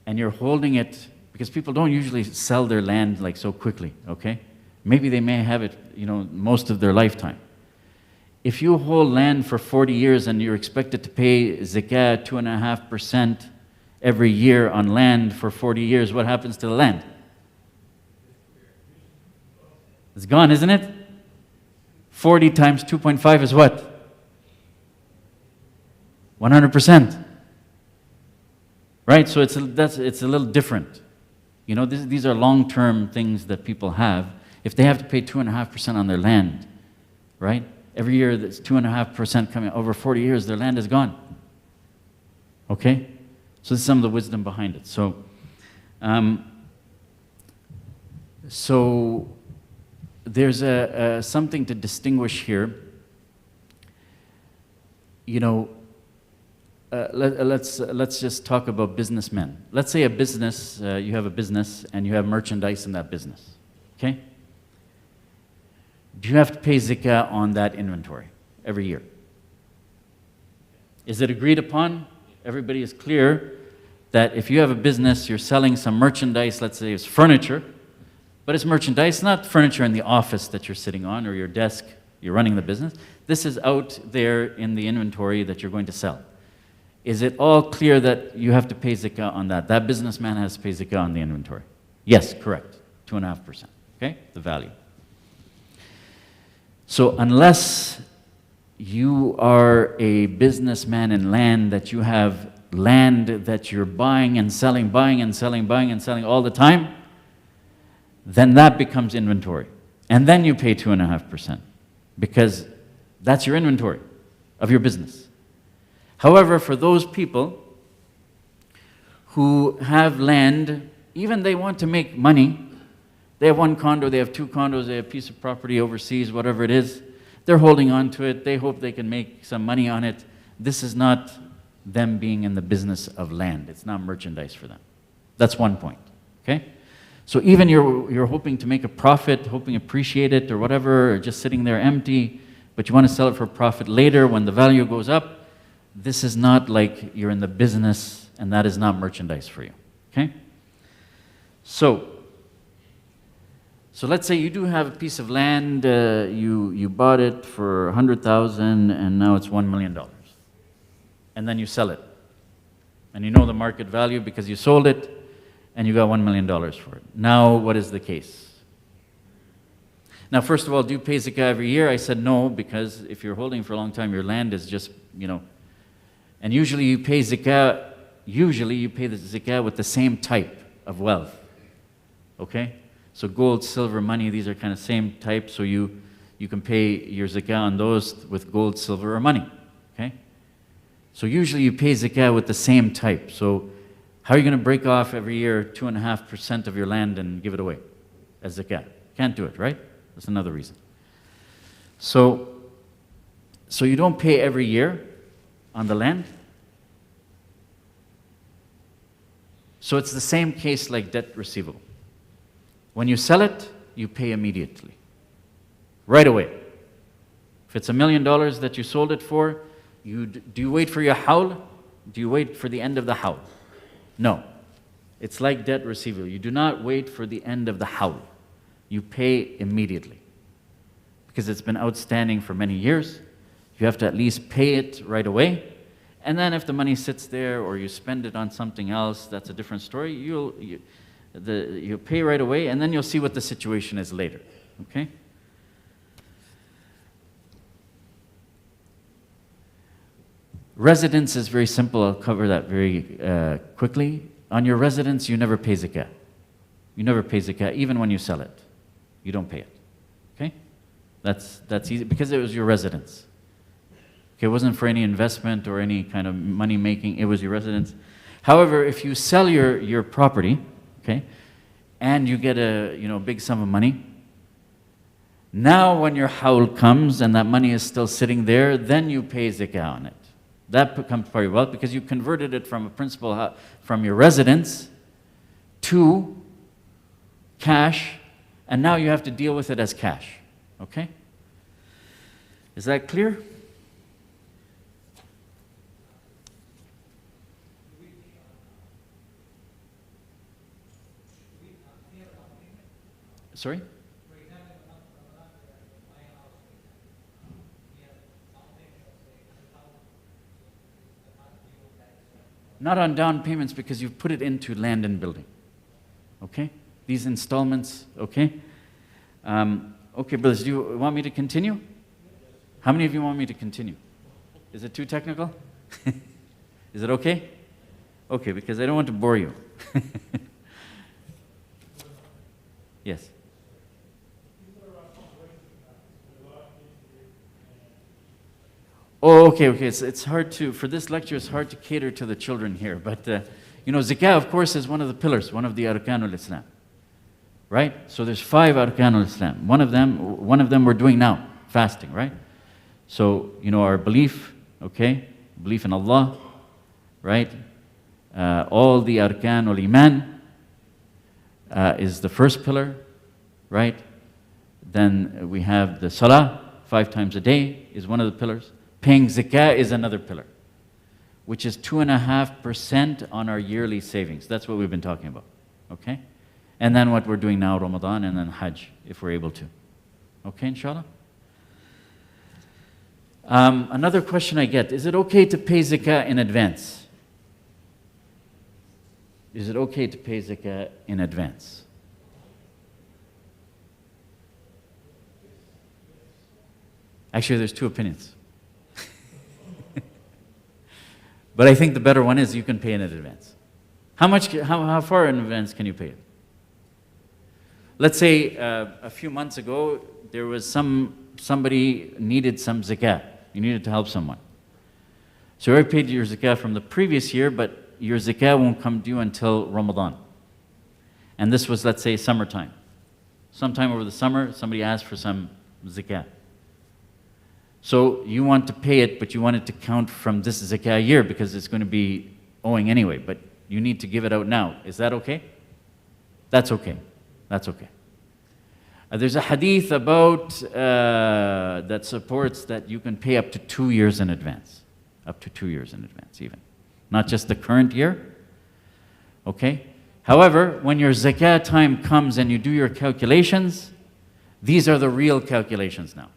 and you're holding it, because people don't usually sell their land like so quickly, okay? Maybe they may have it, most of their lifetime. If you hold land for 40 years and you're expected to pay zakah 2.5% every year on land for 40 years, what happens to the land? It's gone, isn't it? 40 times 2.5 is what? 100%. Right? So it's a little different. These are long-term things that people have. If they have to pay 2.5% on their land, right? Every year that's 2.5% coming over 40 years, their land is gone. Okay? So this is some of the wisdom behind it. So there's something to distinguish here. Let's just talk about businessmen. Let's say a business, you have a business and you have merchandise in that business. Okay? Do you have to pay zakah on that inventory every year? Is it agreed upon? Everybody is clear that if you have a business, you're selling some merchandise, let's say it's furniture, but it's merchandise, not furniture in the office that you're sitting on or your desk, you're running the business. This is out there in the inventory that you're going to sell. Is it all clear that you have to pay zakah on that? That businessman has to pay zakah on the inventory. Yes, correct. 2.5%. Okay? The value. So unless you are a businessman in land, that you have land that you're buying and selling, buying and selling, buying and selling all the time, then that becomes inventory. And then you pay 2.5%. because that's your inventory of your business. However, for those people who have land, even they want to make money, they have one condo, they have two condos, they have a piece of property overseas, whatever it is, they're holding on to it, they hope they can make some money on it. This is not them being in the business of land. It's not merchandise for them. That's one point, okay? So even you're hoping to make a profit, hoping to appreciate it or whatever, or just sitting there empty, but you want to sell it for profit later when the value goes up, this is not like you're in the business, and that is not merchandise for you, okay? So let's say you do have a piece of land, you bought it for 100,000 and now it's $1 million. And then you sell it. And you know the market value because you sold it and you got $1 million for it. Now what is the case? Now first of all, do you pay zakah every year? I said no, because if you're holding for a long time, your land is just, and usually you pay the zakah with the same type of wealth. Okay? So gold, silver, money, these are kind of same type, so you can pay your zakah on those with gold, silver, or money. Okay? So usually you pay zakah with the same type. So how are you going to break off every year 2.5% of your land and give it away as zakah? Can't do it, right? That's another reason. So you don't pay every year on the land. So it's the same case like debt receivable. When you sell it, you pay immediately, right away. If it's $1 million that you sold it for, do you wait for your hawl? Do you wait for the end of the hawl? No. It's like debt receivable. You do not wait for the end of the hawl. You pay immediately. Because it's been outstanding for many years, you have to at least pay it right away. And then if the money sits there or you spend it on something else, that's a different story. You'll pay right away, and then you'll see what the situation is later. Okay? Residence is very simple. I'll cover that very quickly. On your residence, you never pay zakah. You never pay zakah, even when you sell it. You don't pay it. Okay? That's easy, because it was your residence. Okay, it wasn't for any investment or any kind of money making. It was your residence. However, if you sell your property, okay, and you get a big sum of money, now when your hawl comes and that money is still sitting there, then you pay zakah on it. That becomes part of your wealth because you converted it from a principal, from your residence to cash, and now you have to deal with it as cash. Okay? Is that clear? Sorry? Not on down payments because you've put it into land and building. Okay? These installments, okay? Okay, brothers, do you want me to continue? How many of you want me to continue? Is it too technical? Is it okay? Okay, because I don't want to bore you. Yes. Oh, okay. It's hard to, for this lecture, it's hard to cater to the children here. But, zakah, of course, is one of the pillars, one of the arkanul Islam. Right? So there's 5 arkanul Islam. One of them we're doing now, fasting, right? So, our belief, okay? Belief in Allah, right? All the arkanul iman is the first pillar, right? Then we have the salah, 5 times a day is one of the pillars. Paying zakah is another pillar, which is 2.5% on our yearly savings. That's what we've been talking about, okay? And then what we're doing now, Ramadan, and then Hajj, if we're able to. Okay, inshallah? Another question I get, is it okay to pay zakah in advance? Is it okay to pay zakah in advance? Actually, there's 2 opinions. But I think the better one is you can pay in advance. How far in advance can you pay it? Let's say a few months ago, there was some somebody needed some zakah. You needed to help someone. So you already paid your zakah from the previous year, but your zakah won't come due until Ramadan. And this was, let's say, summertime. Sometime over the summer, somebody asked for some zakah. So you want to pay it, but you want it to count from this zakah year because it's going to be owing anyway, but you need to give it out now. Is that okay? That's okay. That's okay. There's a hadith about that supports that you can pay up to 2 years in advance. Up to 2 years in advance even. Not just the current year. Okay? However, when your zakah time comes and you do your calculations, these are the real calculations now.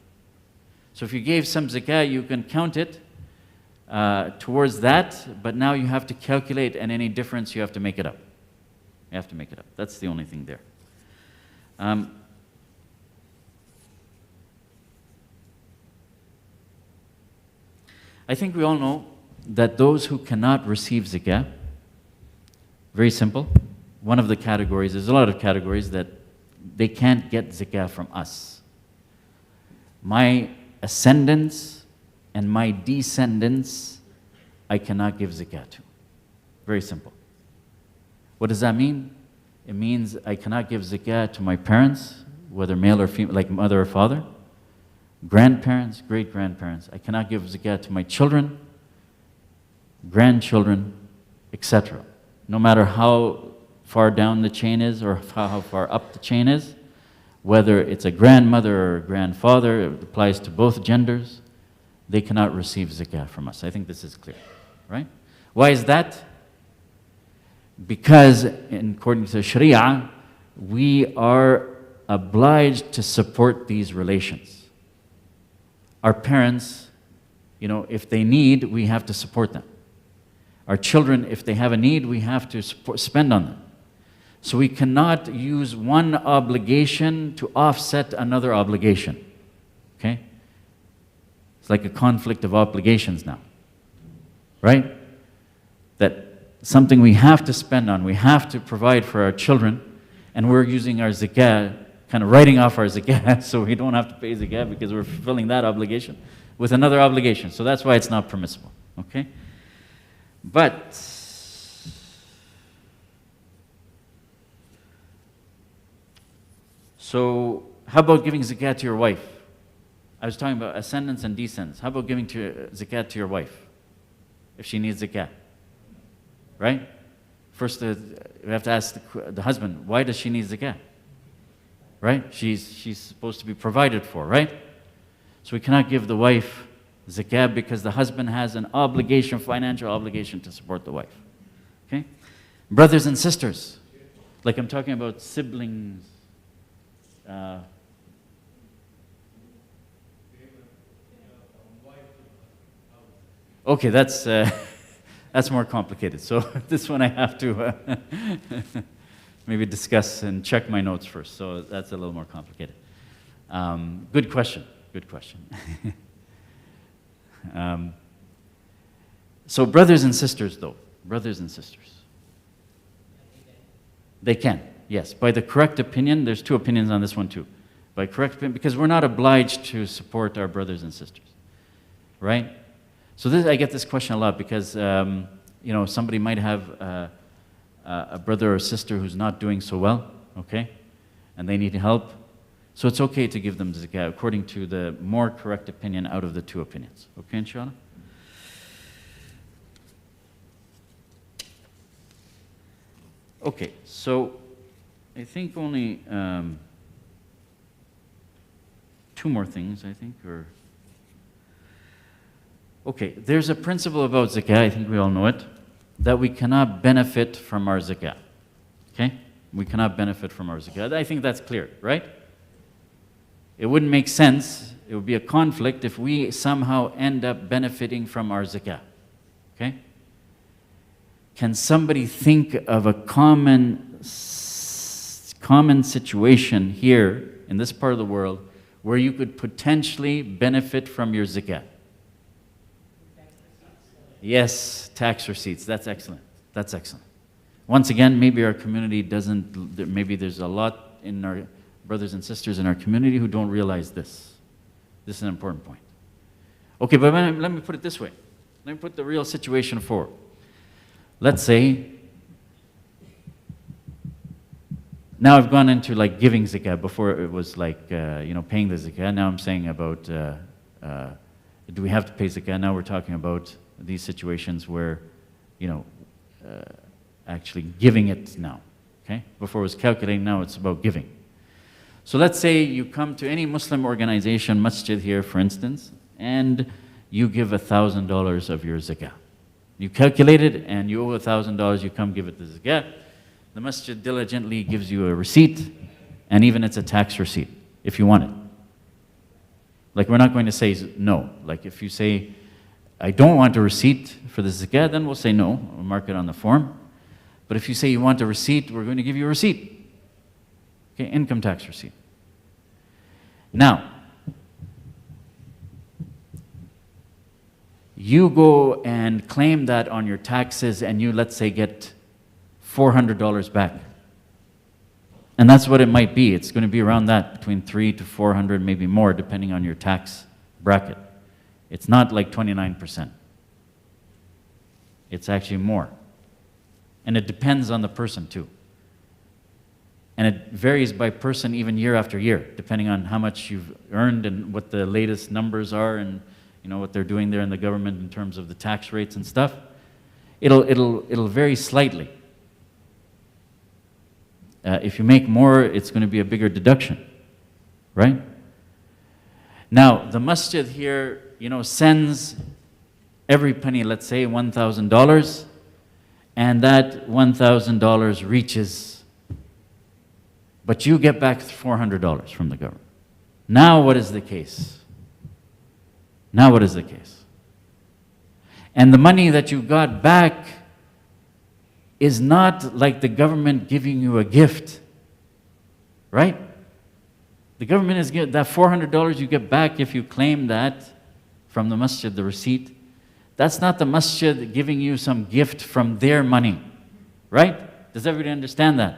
So if you gave some zakah, you can count it towards that, but now you have to calculate, and any difference you have to make it up. You have to make it up. That's the only thing there. I think we all know that those who cannot receive zakah, very simple, one of the categories, there's a lot of categories that they can't get zakah from us. My ascendants and my descendants, I cannot give zakah to. Very simple. What does that mean? It means I cannot give zakah to my parents, whether male or female, like mother or father, grandparents, great-grandparents. I cannot give zakah to my children, grandchildren, etc. No matter how far down the chain is or how far up the chain is, whether it's a grandmother or a grandfather, it applies to both genders, they cannot receive zakah from us. I think this is clear, right? Why is that? Because according to Sharia, we are obliged to support these relations. Our parents, if they need, we have to support them. Our children, if they have a need, we have to spend on them. So we cannot use one obligation to offset another obligation. Okay? It's like a conflict of obligations now. Right? That something we have to spend on, we have to provide for our children, and we're using our zakah, kind of writing off our zakah, so we don't have to pay zakah because we're fulfilling that obligation with another obligation. So that's why it's not permissible. Okay? But so how about giving zakah to your wife? I was talking about ascendants and descendants. How about giving zakah to your wife if she needs zakah? Right? First, we have to ask the husband, why does she need zakah? Right? She's supposed to be provided for, right? So we cannot give the wife zakah because the husband has an obligation, financial obligation to support the wife. Okay? Brothers and sisters, like I'm talking about siblings. Okay, that's more complicated. So this one I have to maybe discuss and check my notes first. So that's a little more complicated. Good question. Good question. So brothers and sisters, though. Brothers and sisters. They can, yes. By the correct opinion, there's two opinions on this one too. By correct opinion, because we're not obliged to support our brothers and sisters. Right? So I get this question a lot because, somebody might have a brother or sister who's not doing so well, okay? And they need help. So it's okay to give them zakah according to the more correct opinion out of the two opinions. Okay, inshallah? Okay, so I think only two more things, I think, or... Okay, there's a principle about zakah, I think we all know it, that we cannot benefit from our zakah. Okay? We cannot benefit from our zakah. I think that's clear, right? It wouldn't make sense, it would be a conflict if we somehow end up benefiting from our zakah. Okay? Can somebody think of a common situation here in this part of the world where you could potentially benefit from your zakah? Yes, tax receipts. That's excellent. That's excellent. Once again, maybe our community doesn't, maybe there's a lot in our brothers and sisters in our community who don't realize this. This is an important point. Okay, but let me put it this way. Let me put the real situation forward. Let's say, now I've gone into like giving zakah. Before it was like, paying the zakah. Now I'm saying about, do we have to pay zakah? Now we're talking about these situations where, actually giving it now. Okay? Before it was calculating, now it's about giving. So let's say you come to any Muslim organization, masjid here for instance, and you give $1,000 of your zakah. You calculate it and you owe $1,000, you come give it the zakah. The masjid diligently gives you a receipt, and even it's a tax receipt if you want it. Like, we're not going to say no. Like, if you say, I don't want a receipt for the zakah, then we'll say no, we'll mark it on the form. But if you say you want a receipt, we're going to give you a receipt. Okay, income tax receipt. Now, you go and claim that on your taxes and you, let's say, get $400 back. And that's what it might be. It's going to be around that, between $300 to $400, maybe more, depending on your tax bracket. It's not like 29%. It's actually more. And it depends on the person too. And it varies by person even year after year, depending on how much you've earned and what the latest numbers are and what they're doing there in the government in terms of the tax rates and stuff. It'll vary slightly. If you make more, it's going to be a bigger deduction, right? Now, the masjid here, sends every penny, let's say $1,000, and that $1,000 reaches, but you get back $400 from the government. Now what is the case? Now what is the case? And the money that you got back is not like the government giving you a gift, right? The government is giving that $400 you get back if you claim that from the masjid, the receipt. That's not the masjid giving you some gift from their money, right? Does everybody understand that?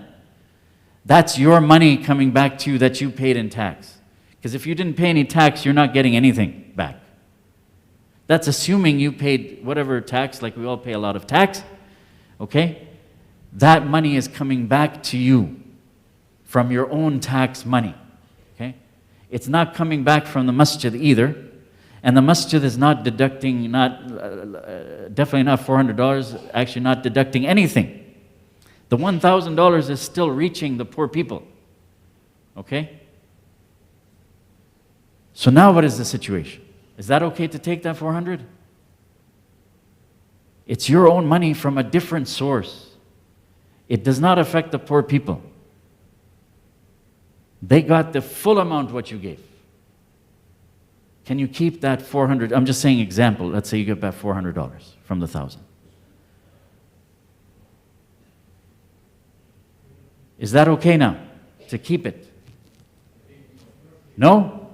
That's your money coming back to you that you paid in tax. Because if you didn't pay any tax, you're not getting anything back. That's assuming you paid whatever tax, like we all pay a lot of tax, okay? That money is coming back to you from your own tax money, okay? It's not coming back from the masjid either. And the masjid is not deducting, definitely not $400, actually not deducting anything. The $1,000 is still reaching the poor people, okay? So now what is the situation? Is that okay to take that $400? It's your own money from a different source. It does not affect the poor people. They got the full amount what you gave. Can you keep that $400? I'm just saying example. Let's say you get back $400 from the 1,000. Is that okay now to keep it? No?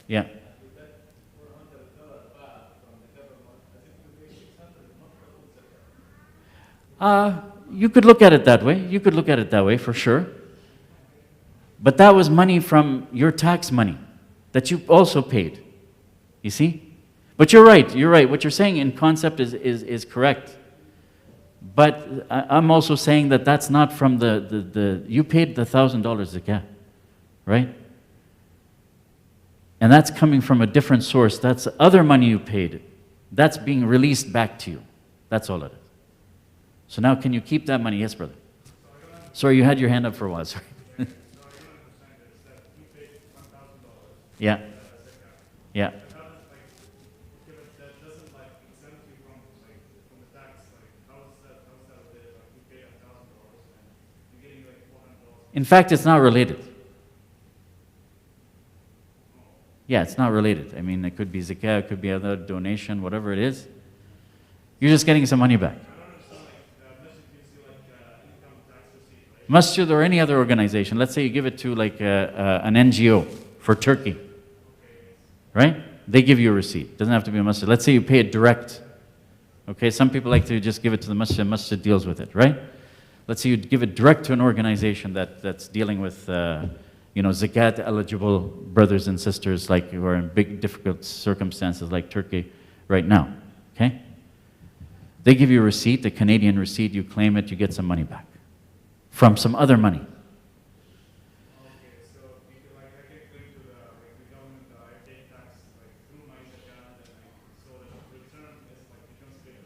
Yeah. You could look at it that way. You could look at it that way for sure. But that was money from your tax money that you also paid. You see? But you're right. You're right. What you're saying in concept is correct. But I'm also saying that that's not from you paid the $1,000 zakah, right? And that's coming from a different source. That's other money you paid. That's being released back to you. That's all it is. So now can you keep that money? Yes, brother. Sorry, you had your hand up for a while. Sorry. Yeah. Yeah. In fact, it's not related. Yeah, it's not related. I mean, it could be zakah, it could be other donation, whatever it is. You're just getting some money back. Masjid or any other organization. Let's say you give it to like an NGO for Turkey, right? They give you a receipt. Doesn't have to be a masjid. Let's say you pay it direct. Okay, some people like to just give it to the masjid. Masjid deals with it, right? Let's say you give it direct to an organization that's dealing with, zakat eligible brothers and sisters like who are in big difficult circumstances like Turkey right now, okay? They give you a receipt, a Canadian receipt, you claim it, you get some money back from some other money. Okay, so if you like, I can claim to the government that I pay tax like through my Zakah, so the return is like becomes bigger.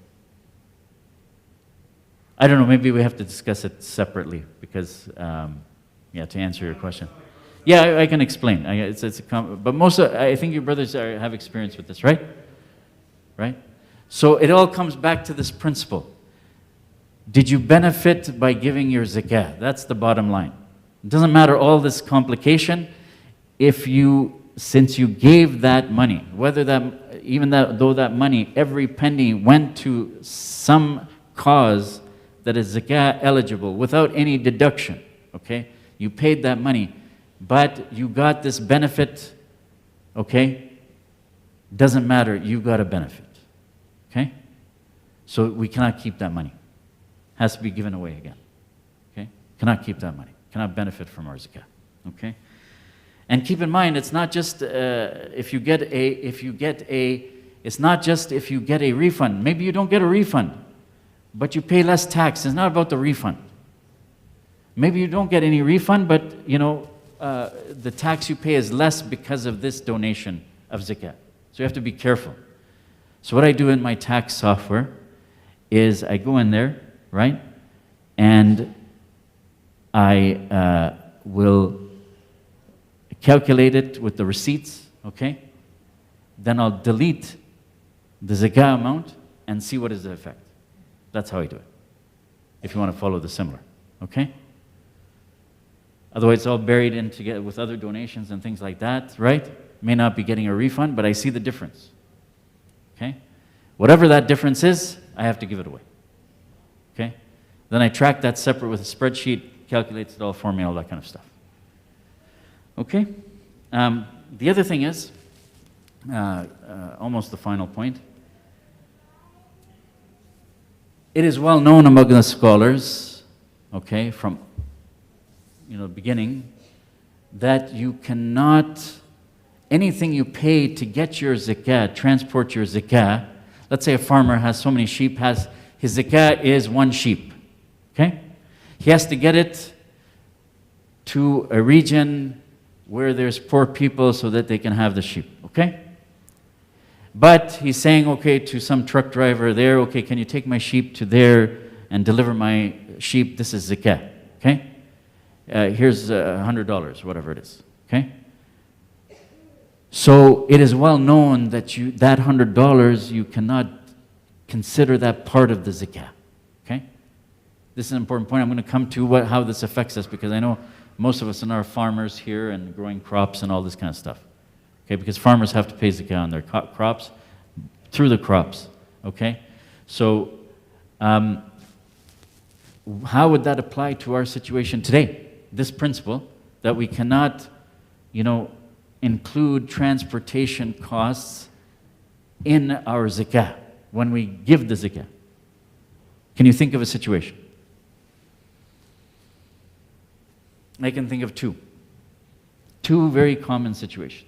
I don't know, maybe we have to discuss it separately because, to answer your question. Yeah, I can explain. But I think your brothers have experience with this, right? Right? So it all comes back to this principle. Did you benefit by giving your zakah? That's the bottom line. It doesn't matter all this complication. Since you gave that money, though that money, every penny went to some cause that is zakah eligible without any deduction, okay? You paid that money, but you got this benefit, okay? Doesn't matter, you got a benefit, okay? So we cannot keep that money. Has to be given away again, okay? Cannot keep that money, cannot benefit from our zakah, okay? And keep in mind, it's not just it's not just if you get a refund. Maybe you don't get a refund, but you pay less tax. It's not about the refund. Maybe you don't get any refund, but the tax you pay is less because of this donation of zakah. So you have to be careful. So what I do in my tax software is I go in there, right? And I will calculate it with the receipts, okay? Then I'll delete the zakah amount and see what is the effect. That's how I do it, if you want to follow the similar, okay? Otherwise, it's all buried in together with other donations and things like that, right? May not be getting a refund, but I see the difference, okay? Whatever that difference is, I have to give it away, okay? Then I track that separate with a spreadsheet, calculates it all for me, all that kind of stuff. Okay? The other thing is, almost the final point, it is well known among the scholars, okay, from the beginning, that you cannot, anything you pay to get your zakah, transport your zakah, let's say a farmer has so many sheep, his zakah is one sheep, okay? He has to get it to a region where there's poor people so that they can have the sheep, okay? But he's saying, okay, to some truck driver there, okay, can you take my sheep to there and deliver my sheep? This is zakah, okay? Here's $100, whatever it is, okay? So it is well known that that $100, you cannot consider that part of the zakah, okay? This is an important point. I'm going to come to how this affects us because I know most of us are farmers here and growing crops and all this kind of stuff. Okay, because farmers have to pay zakah on their crops through the crops. Okay, so how would that apply to our situation today? This principle that we cannot, include transportation costs in our zakah when we give the zakah. Can you think of a situation? I can think of two very common situations.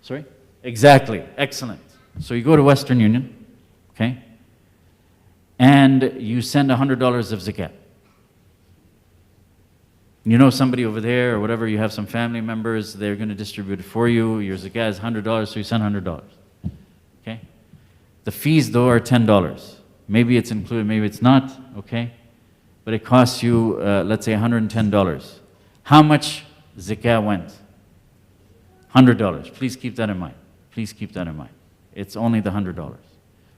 Sorry? Exactly. Excellent. So you go to Western Union, okay, and you send $100 of zakat. You know somebody over there or whatever, you have some family members, they're going to distribute it for you. Your zakat is $100, so you send $100. Okay? The fees, though, are $10. Maybe it's included, maybe it's not, okay? But it costs you, let's say, $110. How much zakah went? $100. Please keep that in mind. Please keep that in mind. It's only the $100.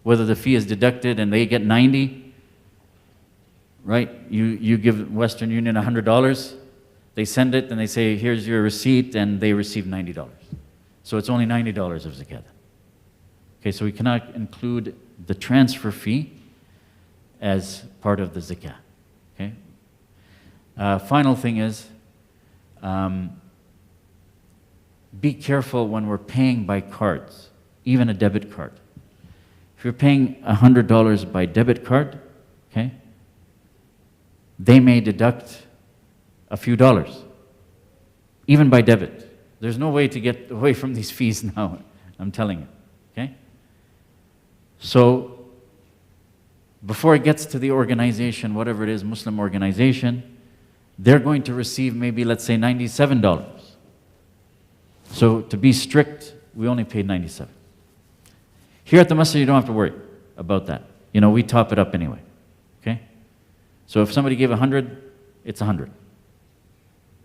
Whether the fee is deducted and they get 90, right? You give Western Union $100, they send it and they say, here's your receipt, and they receive $90. So it's only $90 of zakat. Okay, so we cannot include the transfer fee as part of the zakah. Okay? Final thing is, be careful when we're paying by cards, even a debit card. If you're paying $100 by debit card, okay, they may deduct a few dollars, even by debit. There's no way to get away from these fees now, I'm telling you, okay? So, before it gets to the organization, whatever it is, Muslim organization, they're going to receive maybe, let's say, $97. So, to be strict, we only paid $97. Here at the masjid, you don't have to worry about that. You know, we top it up anyway, okay? So if somebody gave 100, it's 100.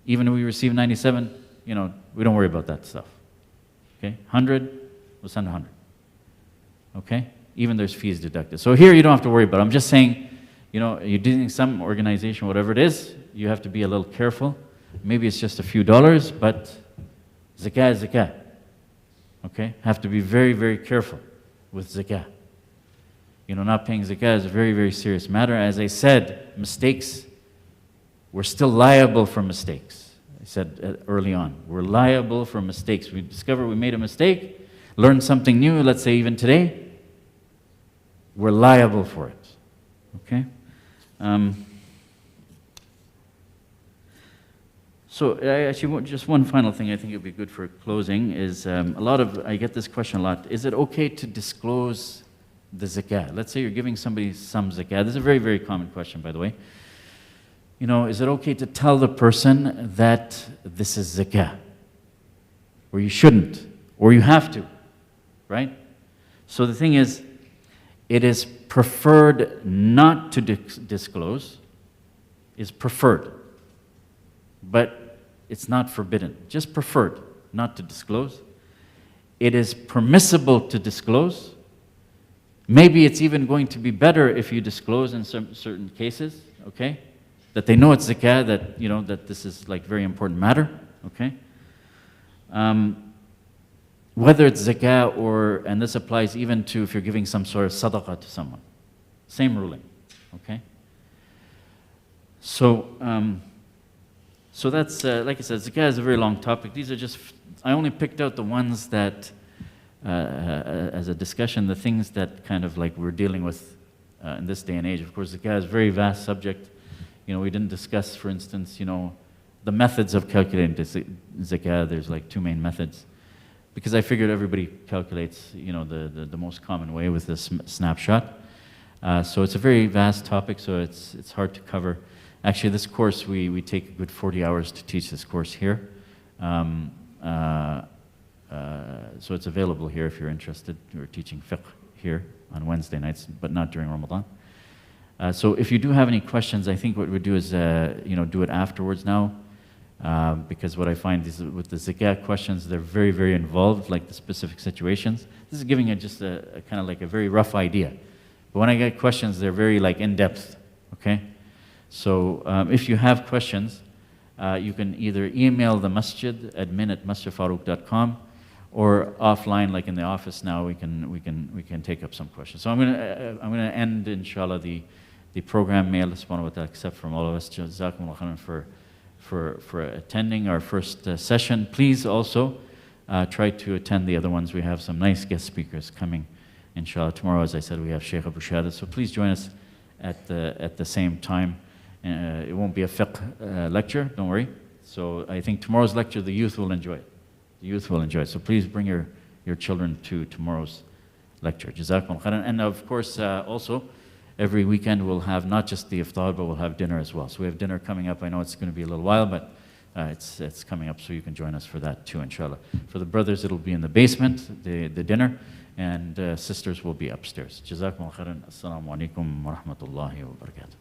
Even if we receive 97, you know, we don't worry about that stuff, okay? 100, we'll send 100, okay? Even there's fees deducted. So here you don't have to worry about it. I'm just saying, you know, you're doing some organization, whatever it is, you have to be a little careful. Maybe it's just a few dollars, but zakah is zakah, okay? Have to be very, very careful with zakah. You know, not paying zakah is a very, very serious matter. As I said, mistakes, we're still liable for mistakes. I said early on, we're liable for mistakes. We discover we made a mistake, learn something new, let's say even today, we're liable for it, okay? So actually, just one final thing I think would be good for closing is I get this question a lot. Is it okay to disclose the zakah? Let's say you're giving somebody some zakah. This is a very, very common question, by the way. You know, is it okay to tell the person that this is zakah? Or you shouldn't, or you have to, right? So the thing is, it is preferred not to disclose, is preferred. But it's not forbidden, just preferred not to disclose. It is permissible to disclose. Maybe it's even going to be better if you disclose in some certain cases, okay? That they know it's zakah, that, you know, that this is like very important matter, okay? Whether it's zakah or, and this applies even to if you're giving some sort of sadaqah to someone. Same ruling, okay? So that's, like I said, zakah is a very long topic. These are just, I only picked out the ones that, as a discussion, the things that kind of like we're dealing with in this day and age. Of course, zakah is a very vast subject. You know, we didn't discuss, for instance, you know, the methods of calculating zakah. There's like two main methods. Because I figured everybody calculates, you know, the most common way with this snapshot. So it's a very vast topic, so it's hard to cover. Actually, this course, we take a good 40 hours to teach this course here. So it's available here if you're interested. We're teaching fiqh here on Wednesday nights, but not during Ramadan. So if you do have any questions, I think what we do is, you know, do it afterwards now. Because what I find is with the zakah questions, they're very, very involved, like the specific situations. This is giving it just a kind of like a very rough idea. But when I get questions, they're very like in-depth, okay? So if you have questions, you can either email the masjid, admin@masjidfarooq.com, or offline, like in the office now, we can take up some questions. So I'm gonna end, inshallah, the program. May Allah subhanahu wa ta'ala accept from all of us. Jazakumullah khairan for attending our first session. Please also try to attend the other ones. We have some nice guest speakers coming, inshallah. Tomorrow, as I said, we have Sheikh Abu Shahada. So please join us at the same time. It won't be a fiqh lecture, don't worry. So I think tomorrow's lecture, the youth will enjoy it. The youth will enjoy it. So please bring your children to tomorrow's lecture. Jazakumullah khairan. And of course, also, every weekend we'll have not just the iftar, but we'll have dinner as well. So we have dinner coming up. I know it's going to be a little while, but it's coming up, so you can join us for that too, inshallah. For the brothers, it'll be in the basement, the dinner, and sisters will be upstairs. Jazakumullah khairan. Assalamu alaikum wa rahmatullahi wa barakatuh.